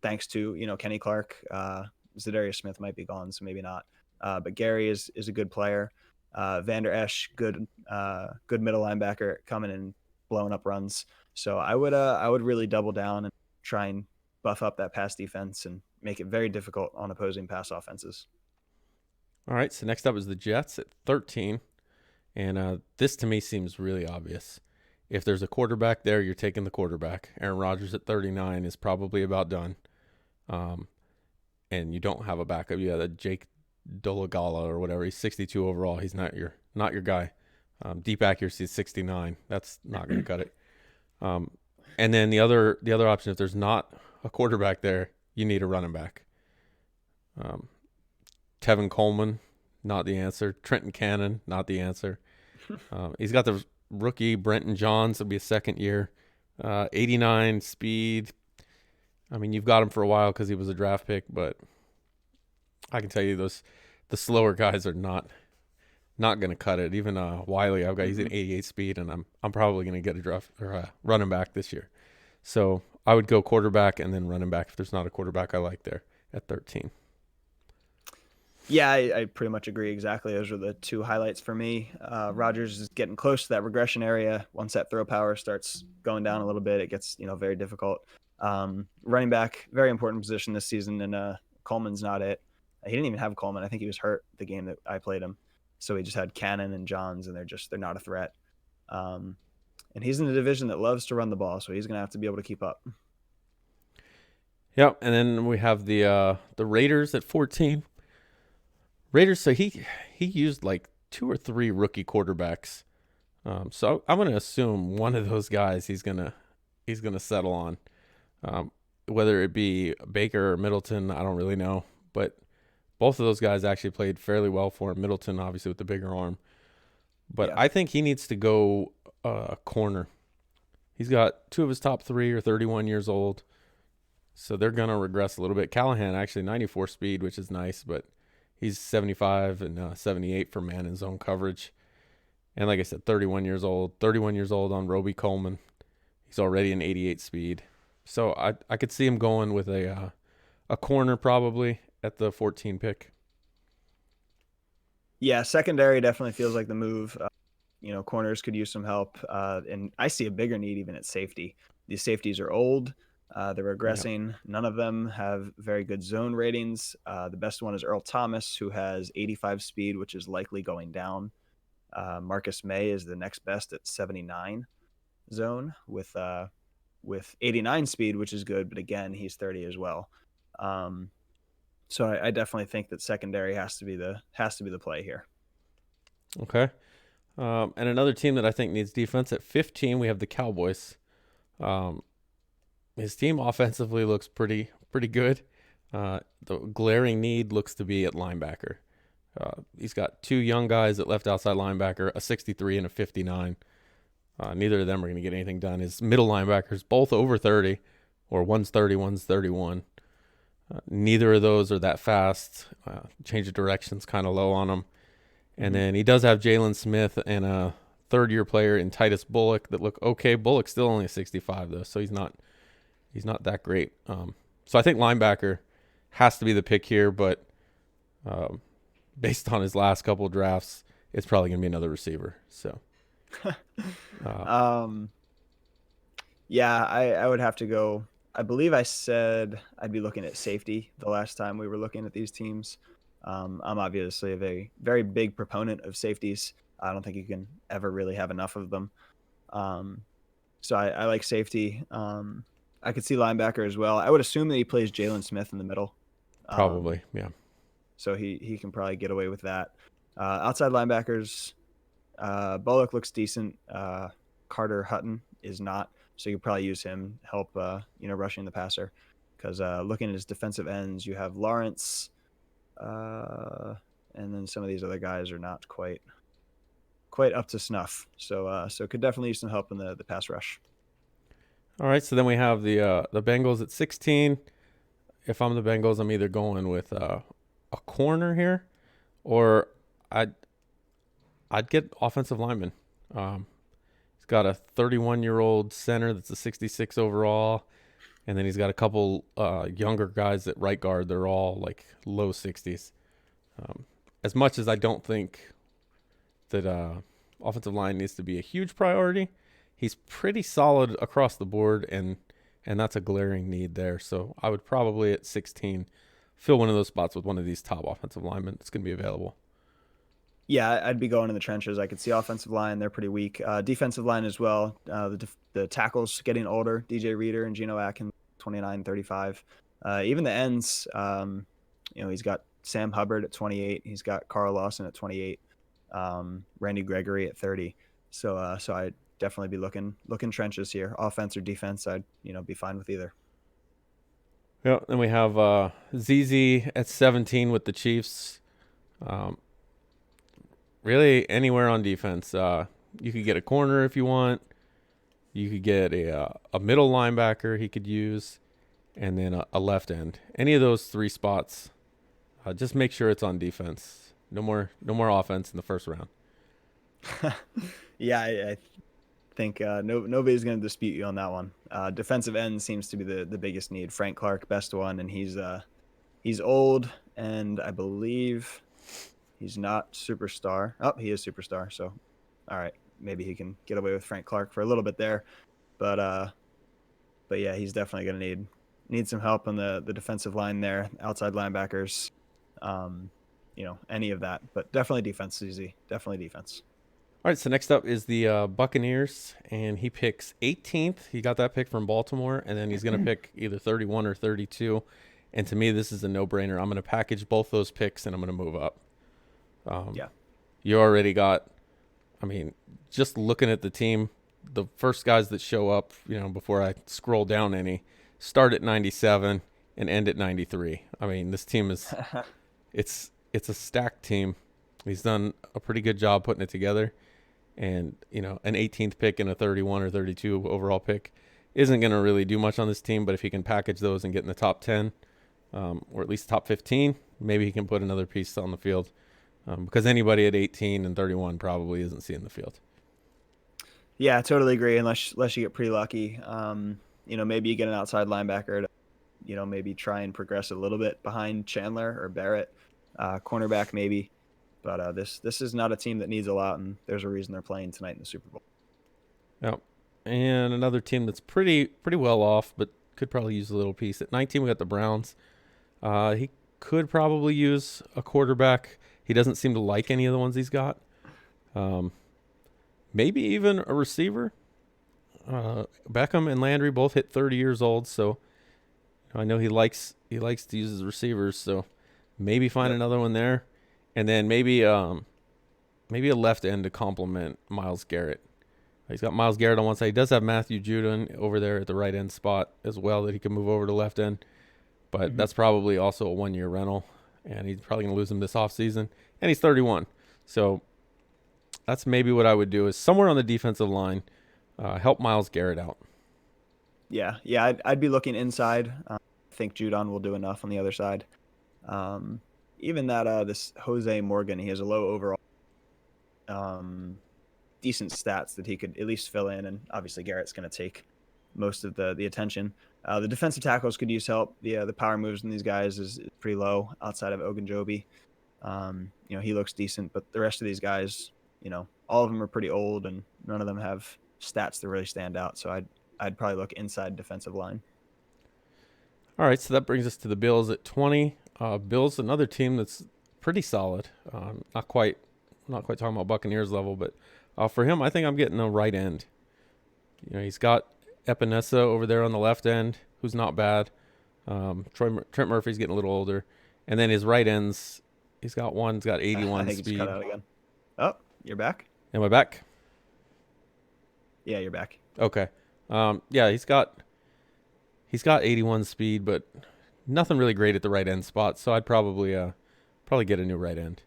Thanks to, Kenny Clark. Zadarius Smith might be gone, so maybe not. But Gary is a good player. Vander Esch, good middle linebacker, coming and blowing up runs. So I would really double down and try and buff up that pass defense and make it very difficult on opposing pass offenses. All right, so next up is the Jets at 13. And this to me seems really obvious. If there's a quarterback there, you're taking the quarterback. Aaron Rodgers at 39 is probably about done. And you don't have a backup. You have Jake Dolagala or whatever. He's 62 overall. He's not your guy. Deep accuracy is 69. That's not going to cut it. And then the other option, if there's not a quarterback there, you need a running back. Tevin Coleman, not the answer. Trenton Cannon, not the answer. He's got the rookie Brenton Johns. It'll be a second year. 89 speed. I mean, you've got him for a while because he was a draft pick, but I can tell you the slower guys are not going to cut it. Even Wiley, he's an 88 speed, and I'm probably going to get a draft or a running back this year. So I would go quarterback and then running back if there's not a quarterback I like there at 13. Yeah, I pretty much agree exactly. Those are the two highlights for me. Rodgers is getting close to that regression area. Once that throw power starts going down a little bit, it gets very difficult. Running back, very important position this season, and Coleman's not it. He didn't even have Coleman. I think he was hurt the game that I played him. So he just had Cannon and Johns, and they're not a threat. And he's in a division that loves to run the ball, so he's going to have to be able to keep up. Yep, and then we have the Raiders at 14. Raiders, so he used like 2 or 3 rookie quarterbacks. So I'm going to assume one of those guys he's going to settle on. Whether it be Baker or Middleton, I don't really know, but both of those guys actually played fairly well for him. Middleton, obviously, with the bigger arm. But yeah. I think he needs to go corner. He's got 2 of his top 3 are 31 years old, so they're going to regress a little bit. Callahan, actually, 94 speed, which is nice, but he's 75 and 78 for man in zone coverage. And like I said, 31 years old. 31 years old on Roby Coleman. He's already an 88 speed. So I could see him going with a corner probably at the 14 pick. Yeah, secondary definitely feels like the move. Corners could use some help. And I see a bigger need even at safety. These safeties are old. They're regressing. Yeah. None of them have very good zone ratings. The best one is Earl Thomas, who has 85 speed, which is likely going down. Marcus May is the next best at 79. zone with 89 speed, which is good. But again, he's 30 as well. So I definitely think that secondary has to be the play here. Okay. And another team that I think needs defense at 15, we have the Cowboys. His team offensively looks pretty good. The glaring need looks to be at linebacker. He's got two young guys at left outside linebacker, a 63 and a 59. Neither of them are going to get anything done. His middle linebackers, both over 30, or one's 30, one's 31. Neither of those are that fast. Change of direction's kind of low on them. And then he does have Jalen Smith and a third-year player in Titus Bullock that look okay. Bullock's still only a 65 though, so he's not that great. So I think linebacker has to be the pick here, but based on his last couple of drafts, it's probably going to be another receiver. So, yeah, I would have to go. I believe I said I'd be looking at safety the last time we were looking at these teams. I'm obviously a very, very big proponent of safeties. I don't think you can ever really have enough of them. So I like safety. I could see linebacker as well. I would assume that he plays Jalen Smith in the middle. probably, yeah. So he can probably get away with that. Outside linebackers, Bullock looks decent. Carter Hutton is not. So you could probably use him help rushing the passer. Because looking at his defensive ends, you have Lawrence, and then some of these other guys are not quite up to snuff. So could definitely use some help in the pass rush. All right, so then we have the Bengals at 16. If I'm the Bengals, I'm either going with a corner here, or I'd get offensive lineman. He's got a 31-year-old center that's a 66 overall, and then he's got a couple younger guys at right guard. They're all like low 60s. As much as I don't think that offensive line needs to be a huge priority, he's pretty solid across the board, and that's a glaring need there. So I would probably at 16 fill one of those spots with one of these top offensive linemen that's going to be available. Yeah, I'd be going in the trenches. I could see offensive line; they're pretty weak. Defensive line as well. The tackles getting older. DJ Reader and Geno Atkins, 29, 35. Even the ends. He's got Sam Hubbard at 28. He's got Carl Lawson at 28. Randy Gregory at 30. So I'd definitely be looking trenches here. Offense or defense, I'd be fine with either. Yeah, then we have ZZ at 17 with the Chiefs. Really anywhere on defense. You could get a corner if you want. You could get a middle linebacker he could use, and then a left end. Any of those three spots, just make sure it's on defense. No more offense in the first round. Yeah, I think nobody's going to dispute you on that one. Defensive end seems to be the biggest need. Frank Clark, best one, and he's old, and I believe he's not superstar. Oh, he is superstar. So, all right, maybe he can get away with Frank Clark for a little bit there, but yeah, he's definitely going to need some help on the defensive line there, outside linebackers, any of that. But definitely defense, easy. Definitely defense. All right, so next up is the Buccaneers, and he picks 18th. He got that pick from Baltimore, and then he's going to pick either 31 or 32. And to me, this is a no-brainer. I'm going to package both those picks, and I'm going to move up. Yeah. You already got, just looking at the team, the first guys that show up, before I scroll down any, start at 97 and end at 93. This team is, it's a stacked team. He's done a pretty good job putting it together. And, an 18th pick and a 31 or 32 overall pick isn't going to really do much on this team. But if he can package those and get in the top 10, or at least top 15, maybe he can put another piece on the field. Because anybody at 18 and 31 probably isn't seeing the field. Yeah, I totally agree. Unless you get pretty lucky, maybe you get an outside linebacker to, maybe try and progress a little bit behind Chandler or Barrett, cornerback maybe. But this is not a team that needs a lot, and there's a reason they're playing tonight in the Super Bowl. Yep. And another team that's pretty well off, but could probably use a little piece. At 19, we got the Browns. He could probably use a quarterback. He doesn't seem to like any of the ones he's got. Maybe even a receiver. Beckham and Landry both hit 30 years old, so I know he likes to use his receivers. So maybe find Yep. another one there, and then maybe a left end to complement Miles Garrett. He's got Miles Garrett on one side. He does have Matthew Judon over there at the right end spot as well that he can move over to left end. But that's probably also a 1 year rental, and he's probably going to lose him this offseason. And he's 31. So that's maybe what I would do is somewhere on the defensive line, help Miles Garrett out. Yeah. I'd be looking inside. I think Judon will do enough on the other side. Even that this Jose Morgan, he has a low overall, decent stats that he could at least fill in, and obviously Garrett's going to take most of the attention. The defensive tackles could use help. The power moves in these guys is pretty low outside of Ogunjobi. He looks decent, but the rest of these guys, all of them are pretty old, and none of them have stats that really stand out. So I'd probably look inside defensive line. All right, so that brings us to the Bills at 20. Bills, another team that's pretty solid. Not quite talking about Buccaneers level, but for him, I think I'm getting a right end. He's got Ep9 over there on the left end, who's not bad. Trent Murphy's getting a little older, and then his right ends, he's got 81 I think speed. he's cut out again. Oh, you're back? Am I back? Yeah, you're back. Okay. Yeah, he's got 81 speed, but nothing really great at the right end spot. So I'd probably get a new right end.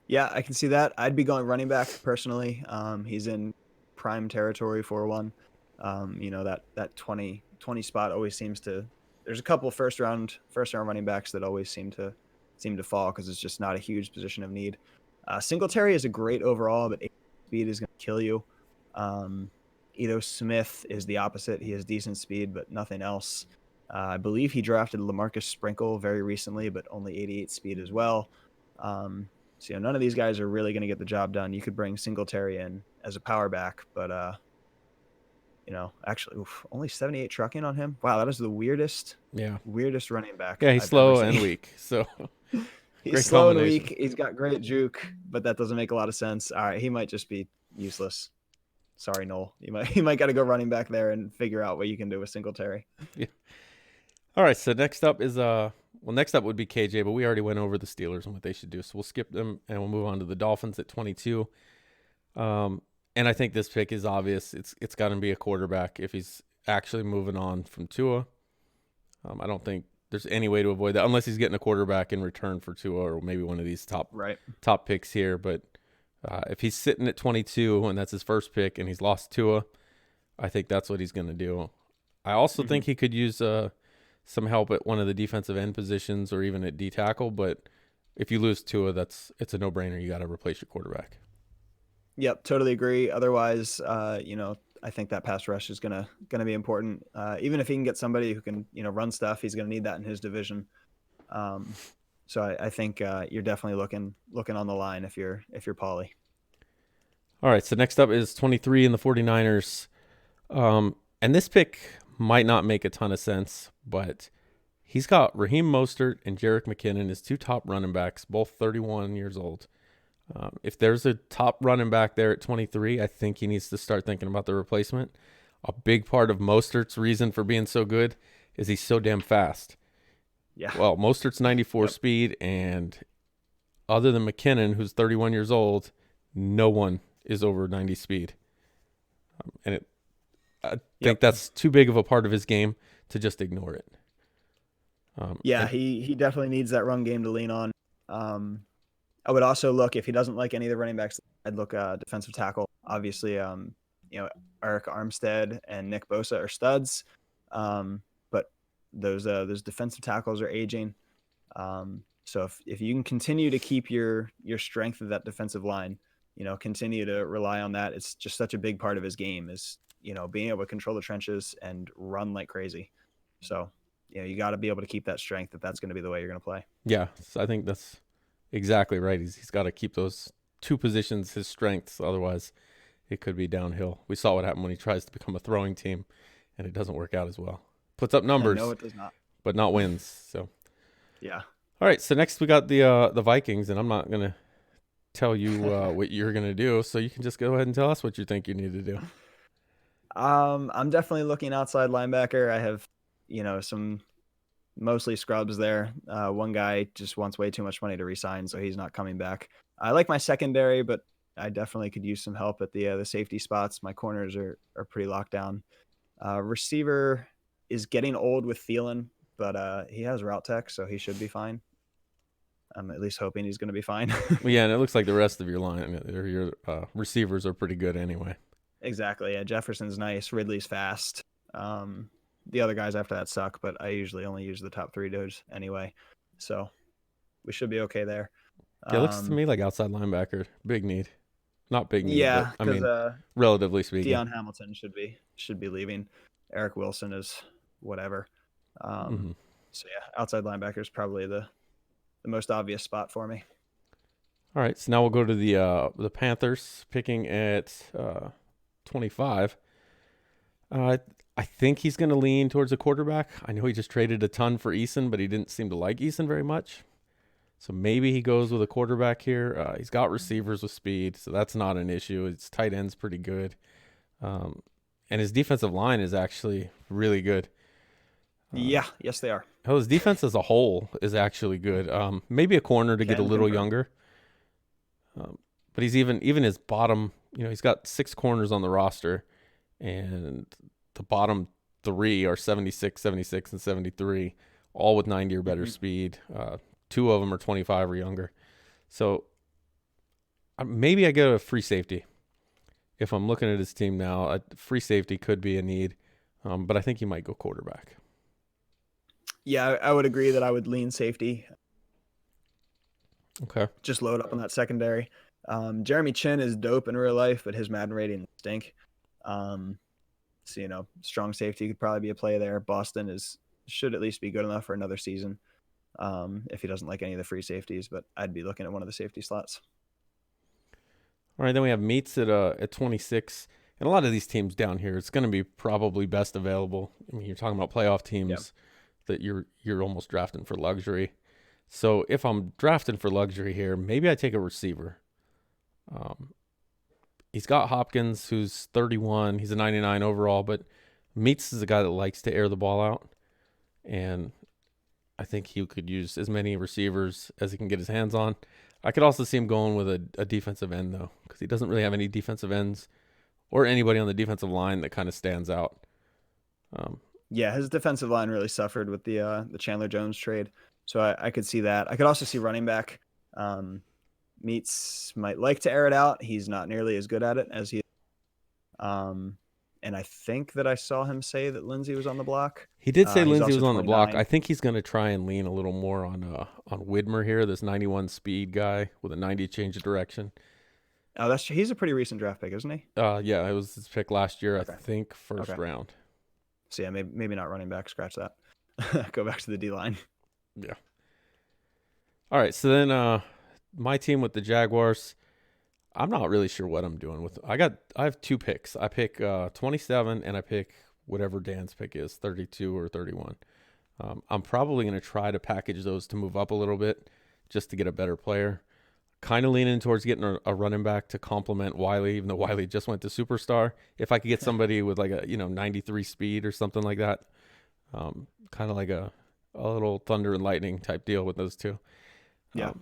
Yeah, I can see that. I'd be going running back personally. He's in prime territory for one. That 20 spot always seems to. There's a couple first round running backs that always seem to fall because it's just not a huge position of need. Singletary is a great overall, but speed is going to kill you. Ito Smith is the opposite. He has decent speed, but nothing else. I believe he drafted LaMarcus Sprinkle very recently, but only 88 speed as well. So none of these guys are really going to get the job done. You could bring Singletary in as a power back, but actually, only 78 trucking on him. Wow, that is the weirdest running back. Yeah, he's slow and weak. So he's slow and weak. He's got great juke, but that doesn't make a lot of sense. All right, he might just be useless. Sorry, Noel. You might got to go running back there and figure out what you can do with Singletary. Yeah. All right. So next up would be KJ, but we already went over the Steelers and what they should do. So we'll skip them and we'll move on to the Dolphins at 22. And I think this pick is obvious. It's got to be a quarterback if he's actually moving on from Tua. I don't think there's any way to avoid that unless he's getting a quarterback in return for Tua or maybe one of these top picks here. But if he's sitting at 22 and that's his first pick and he's lost Tua, I think that's what he's going to do. I also think he could use some help at one of the defensive end positions or even at D tackle. But if you lose Tua, it's a no-brainer. You got to replace your quarterback. Yep, totally agree. Otherwise, I think that pass rush is gonna be important. Even if he can get somebody who can run stuff, he's gonna need that in his division. So I think you're definitely looking on the line if you're Pauly. All right, so next up is 23 in the 49ers. And this pick might not make a ton of sense, but he's got Raheem Mostert and Jerick McKinnon, his two top running backs, both 31 years old. If there's a top running back there at 23, I think he needs to start thinking about the replacement. A big part of Mostert's reason for being so good is he's so damn fast. Yeah. Well, Mostert's 94 speed, and other than McKinnon, who's 31 years old, no one is over 90 speed. I think that's too big of a part of his game to just ignore it. He definitely needs that run game to lean on. I would also look, if he doesn't like any of the running backs, I'd look defensive tackle. Obviously, Eric Armstead and Nick Bosa are studs, but those defensive tackles are aging. So if you can continue to keep your strength of that defensive line, continue to rely on that. It's just such a big part of his game is being able to control the trenches and run like crazy. So you got to be able to keep that strength if that's going to be the way you're going to play. Yeah, so I think that's exactly right. He's got to keep those two positions his strengths. Otherwise, it could be downhill. We saw what happened when he tries to become a throwing team, and it doesn't work out as well. Puts up numbers, no, it does not. But not wins. So yeah. All right. So next we got the Vikings, and I'm not gonna tell you what you're gonna do. So you can just go ahead and tell us what you think you need to do. I'm definitely looking outside linebacker. I have, some mostly scrubs there. One guy just wants way too much money to resign, so he's not coming back. I like my secondary, but I definitely could use some help at the safety spots. My corners are pretty locked down. Receiver is getting old with Thielen, but he has route tech, so he should be fine. I'm at least hoping he's going to be fine. Well, yeah, and it looks like the rest of your line, or your receivers are pretty good anyway. Exactly. Yeah, Jefferson's nice. Ridley's fast. The other guys after that suck, but I usually only use the top 3 dudes anyway. So we should be okay there. Yeah, it looks to me like outside linebacker, big need. Not big need, Yeah, but I because mean, relatively speaking. Deion Hamilton should be leaving. Eric Wilson is whatever. Mm-hmm. So yeah, outside linebacker is probably the most obvious spot for me. All right, so now we'll go to the Panthers, picking at 25. I think he's going to lean towards a quarterback. I know he just traded a ton for Eason, but he didn't seem to like Eason very much. So maybe he goes with a quarterback here. He's got receivers with speed, so that's not an issue. His tight end's pretty good. And his defensive line is actually really good. Yeah, yes they are. Oh, his defense as a whole is actually good. Maybe a corner to get a little younger. But he's even his bottom, he's got 6 corners on the roster, and the bottom 3 are 76, 76, and 73, all with 90 or better speed. 2 of them are 25 or younger. So maybe I get a free safety. If I'm looking at his team now, a free safety could be a need, but I think he might go quarterback. Yeah, I would agree that I would lean safety. Okay. Just load up on that secondary. Jeremy Chin is dope in real life, but his Madden rating stink. So, strong safety could probably be a play there. Boston should at least be good enough for another season if he doesn't like any of the free safeties, but I'd be looking at one of the safety slots. All right, then we have Meats at 26. And a lot of these teams down here, it's going to be probably best available. I mean, you're talking about playoff teams that you're almost drafting for luxury. So if I'm drafting for luxury here, maybe I take a receiver. He's got Hopkins, who's 31. He's a 99 overall, but Meats is a guy that likes to air the ball out. And I think he could use as many receivers as he can get his hands on. I could also see him going with a defensive end, though, because he doesn't really have any defensive ends or anybody on the defensive line that kind of stands out. Yeah, his defensive line really suffered with the Chandler Jones trade. So I could see that. I could also see running back. Meats might like to air it out. He's not nearly as good at it as he. And I think that I saw him say that Lindsey was on the block. He did say Lindsey was on 29. the block. I think he's going to try and lean a little more on Widmer here, this 91 speed guy with a 90 change of direction. Oh, he's a pretty recent draft pick, isn't he? Yeah, it was his pick last year. Okay. I think first Okay. round. So yeah, maybe not running back. Scratch that. Go back to the D line. Yeah. All right. So then, my team with the Jaguars, I'm not really sure what I'm doing with. I have 2 picks. I pick 27, and I pick whatever Dan's pick is, 32 or 31. I'm probably going to try to package those to move up a little bit, just to get a better player. Kind of leaning towards getting a running back to complement Wiley, even though Wiley just went to superstar. If I could get somebody with like a 93 speed or something like that, kind of like a little thunder and lightning type deal with those 2. Yeah,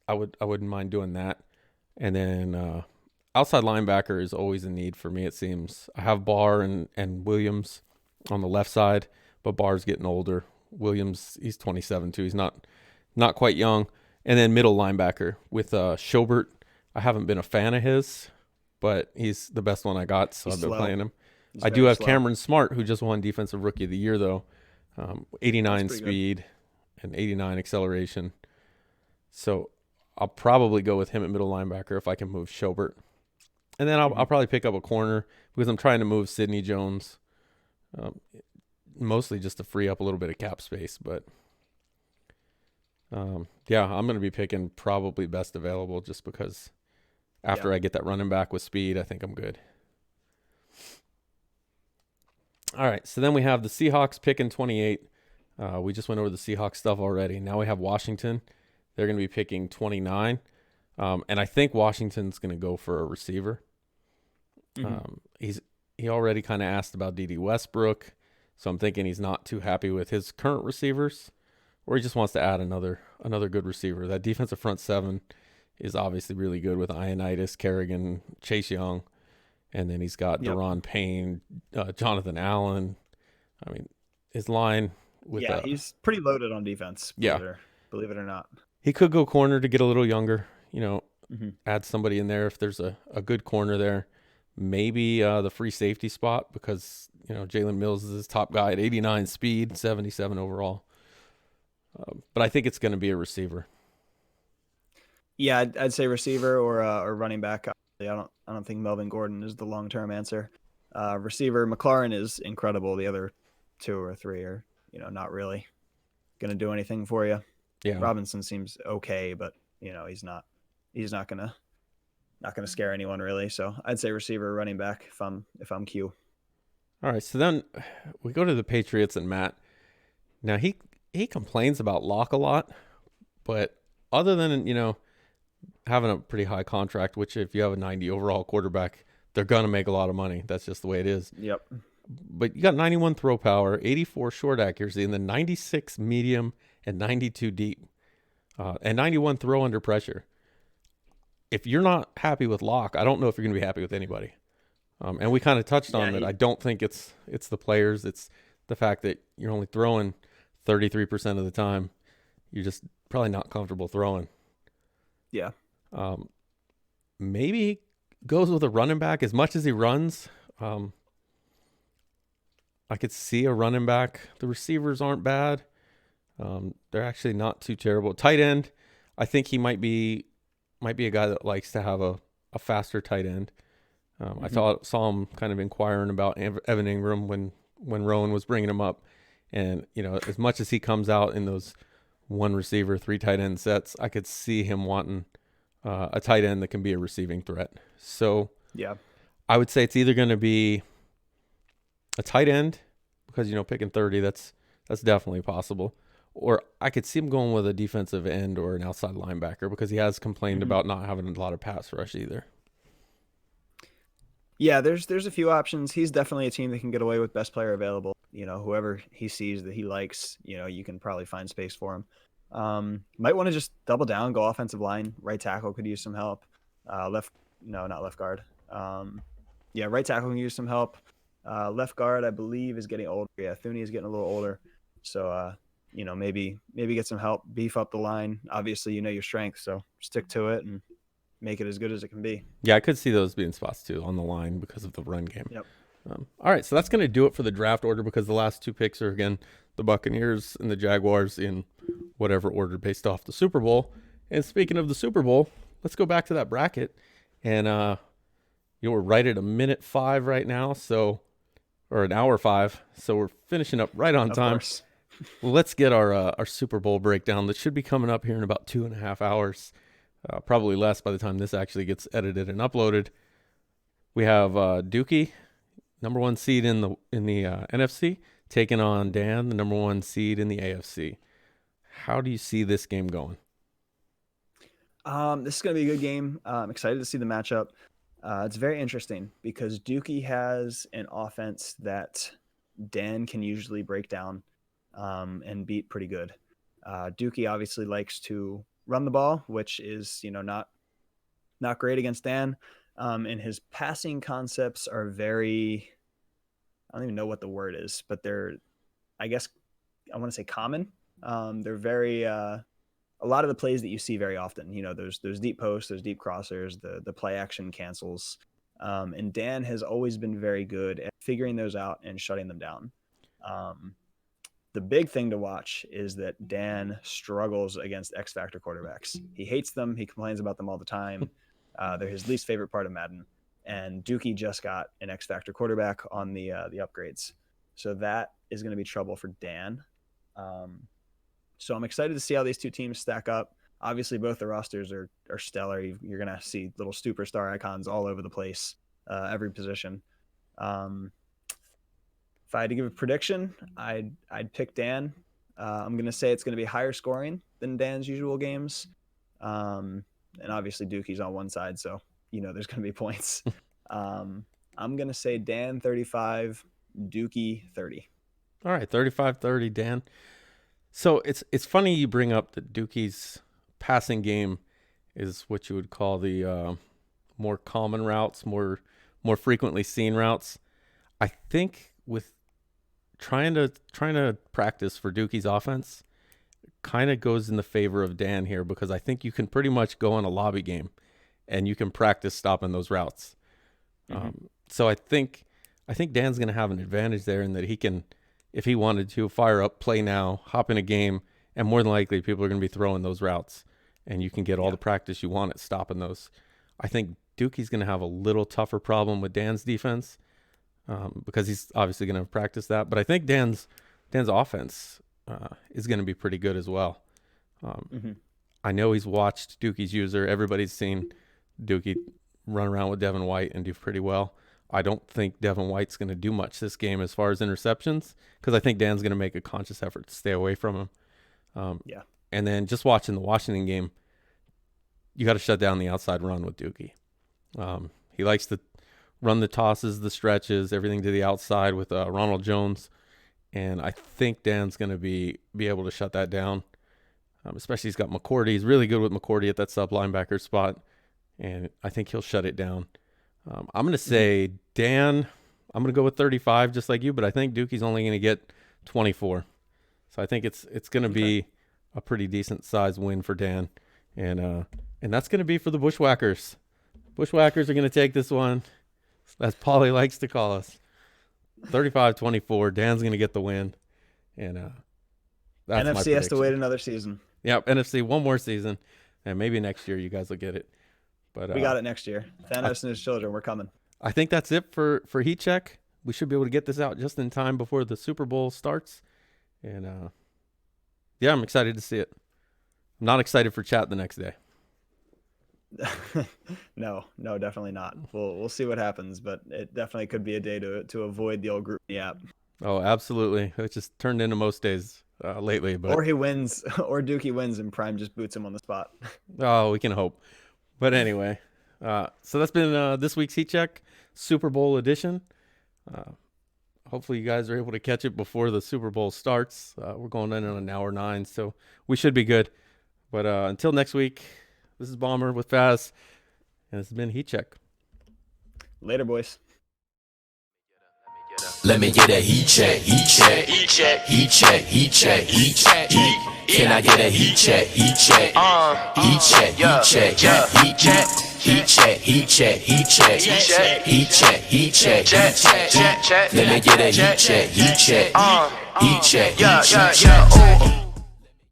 I wouldn't mind doing that. And then outside linebacker is always a need for me, it seems. I have Barr and Williams on the left side, but Barr's getting older. Williams, he's 27 too. He's not quite young. And then middle linebacker with Schobert. I haven't been a fan of his, but he's the best one I got, so I've been playing him. I do have Cameron Smart, who just won Defensive Rookie of the Year, though. 89 speed and 89 acceleration. So I'll probably go with him at middle linebacker if I can move Schobert. And then I'll probably pick up a corner because I'm trying to move Sidney Jones, mostly just to free up a little bit of cap space. But, yeah, I'm going to be picking probably best available just because after I get that running back with speed, I think I'm good. All right, so then we have the Seahawks picking 28. We just went over the Seahawks stuff already. Now we have Washington. They're going to be picking 29. And I think Washington's going to go for a receiver. He's he already kind of asked about D.D. Westbrook, so I'm thinking he's not too happy with his current receivers, or he just wants to add another good receiver. That defensive front seven is obviously really good with Ioannidis, Kerrigan, Chase Young, and then he's got Deron Payne, Jonathan Allen. I mean, his line with he's pretty loaded on defense. Believe it or not. He could go corner to get a little younger. Mm-hmm. Add somebody in there if there's a good corner there. Maybe the free safety spot because Jalen Mills is his top guy at 89 speed, 77 overall. But I think it's going to be a receiver. Yeah, I'd say receiver or running back. I don't think Melvin Gordon is the long-term answer. Receiver McLaurin is incredible. The other 2 or 3 are not really going to do anything for you. Yeah, Robinson seems okay, but he's not gonna scare anyone really. So I'd say receiver or running back if I'm Q. All right, so then we go to the Patriots and Matt. Now he complains about Locke a lot, but other than having a pretty high contract, which if you have a 90 overall quarterback, they're gonna make a lot of money. That's just the way it is. Yep. But you got 91 throw power, 84 short accuracy, and then 96 medium and 92 deep, and 91 throw under pressure. If you're not happy with Locke, I don't know if you're going to be happy with anybody. And we kind of touched on it. I don't think it's the players. It's the fact that you're only throwing 33% of the time. You're just probably not comfortable throwing. Yeah. Maybe he goes with a running back as much as he runs. I could see a running back. The receivers aren't bad. They're actually not too terrible. Tight end, I think he might be a guy that likes to have a faster tight end. I saw him kind of inquiring about Evan Ingram when Rowan was bringing him up. And, as much as he comes out in those 1 receiver, 3 tight end sets, I could see him wanting a tight end that can be a receiving threat. So yeah, I would say it's either going to be a tight end because, picking 30, that's definitely possible. Or I could see him going with a defensive end or an outside linebacker because he has complained about not having a lot of pass rush either. Yeah, there's a few options. He's definitely a team that can get away with best player available. Whoever he sees that he likes, you can probably find space for him. Might want to just double down, go offensive line. Right tackle could use some help. Not left guard. Right tackle can use some help. Left guard, I believe, is getting older. Yeah, Thuney is getting a little older. So, maybe get some help, beef up the line. Obviously, your strength, so stick to it and make it as good as it can be. Yeah, I could see those being spots too on the line because of the run game. Yep. All right, so that's going to do it for the draft order because the last 2 picks are, again, the Buccaneers and the Jaguars in whatever order based off the Super Bowl. And speaking of the Super Bowl, let's go back to that bracket. And we're right at 1:05 right now, or an hour 5. So we're finishing up right on time. Course. Let's get our Super Bowl breakdown that should be coming up here in about 2.5 hours. Probably less by the time this actually gets edited and uploaded. We have Dookie, number 1 seed in the NFC, taking on Dan, the number 1 seed in the AFC. How do you see this game going? This is going to be a good game. I'm excited to see the matchup. It's very interesting because Dookie has an offense that Dan can usually break down and beat pretty good. Dookie obviously likes to run the ball, which is not great against Dan. And his passing concepts are very, I don't even know what the word is, but they're, I guess I want to say common. They're very a lot of the plays that you see very often. Those deep posts, those deep crossers, the play action cancels. And Dan has always been very good at figuring those out and shutting them down. The big thing to watch is that Dan struggles against X Factor quarterbacks. He hates them. He complains about them all the time. They're his least favorite part of Madden. And Dookie just got an X Factor quarterback on the upgrades. So that is going to be trouble for Dan. So I'm excited to see how these 2 teams stack up. Obviously, both the rosters are stellar. You're going to see little superstar icons all over the place, every position. If I had to give a prediction, I'd pick Dan. I'm going to say it's going to be higher scoring than Dan's usual games. And obviously Dookie's on one side, so there's going to be points. I'm going to say Dan 35, Dookie 30. All right, 35-30, Dan. So it's funny you bring up that Dookie's passing game is what you would call the more common routes, more frequently seen routes. I think with trying to practice for Dookie's offense kind of goes in the favor of Dan here, because I think you can pretty much go on a lobby game and you can practice stopping those routes. So I think Dan's going to have an advantage there in that he can, if he wanted to, fire up, play now, hop in a game, and more than likely people are going to be throwing those routes, and you can get all the practice you want at stopping those. I think Dookie's going to have a little tougher problem with Dan's defense because he's obviously going to practice that. But I think Dan's offense is going to be pretty good as well. I know he's watched Dookie's user. Everybody's seen Dookie run around with Devin White and do pretty well. I don't think Devin White's going to do much this game as far as interceptions, because I think Dan's going to make a conscious effort to stay away from him. And then just watching the Washington game, you got to shut down the outside run with Dookie. He likes to run the tosses, the stretches, everything to the outside with Ronald Jones. And I think Dan's going to be able to shut that down. Especially he's got McCourty. He's really good with McCourty at that sub linebacker spot. And I think he'll shut it down. I'm going to say Dan, I'm going to go with 35 just like you, but I think Dookie's only going to get 24. So I think it's going to be a pretty decent size win for Dan. And that's going to be for the Bushwhackers. Bushwhackers are going to take this one, as Paulie likes to call us. 35-24. Dan's going to get the win. And that's my NFC has to prediction. wait another season. Yep, NFC, one more season. And maybe next year you guys will get it. But we got it next year. Thanos and his children, we're coming. I think that's it for Heat Check. We should be able to get this out just in time before the Super Bowl starts. And yeah, I'm excited to see it. I'm not excited for chat the next day. No, definitely not. We'll see what happens, but it definitely could be a day to avoid the old group app. Oh, absolutely. It just turned into most days lately. But or he wins, or Dookie wins, and Prime just boots him on the spot. Oh, we can hope. But anyway, so that's been this week's Heat Check, Super Bowl edition. Hopefully you guys are able to catch it before the Super Bowl starts. We're going in on an hour 9, so we should be good. But until next week, this is Bomber with Faz, and this has been Heat Check. Later, boys. Let me get a heat check, heat check, heat check, heat check, heat check, heat check, heat. Can I get a heat check, heat check, heat check, heat check, heat check, heat check, heat check, heat check, heat check, heat check, heat check. Let me get a heat check, heat check, heat check, heat check.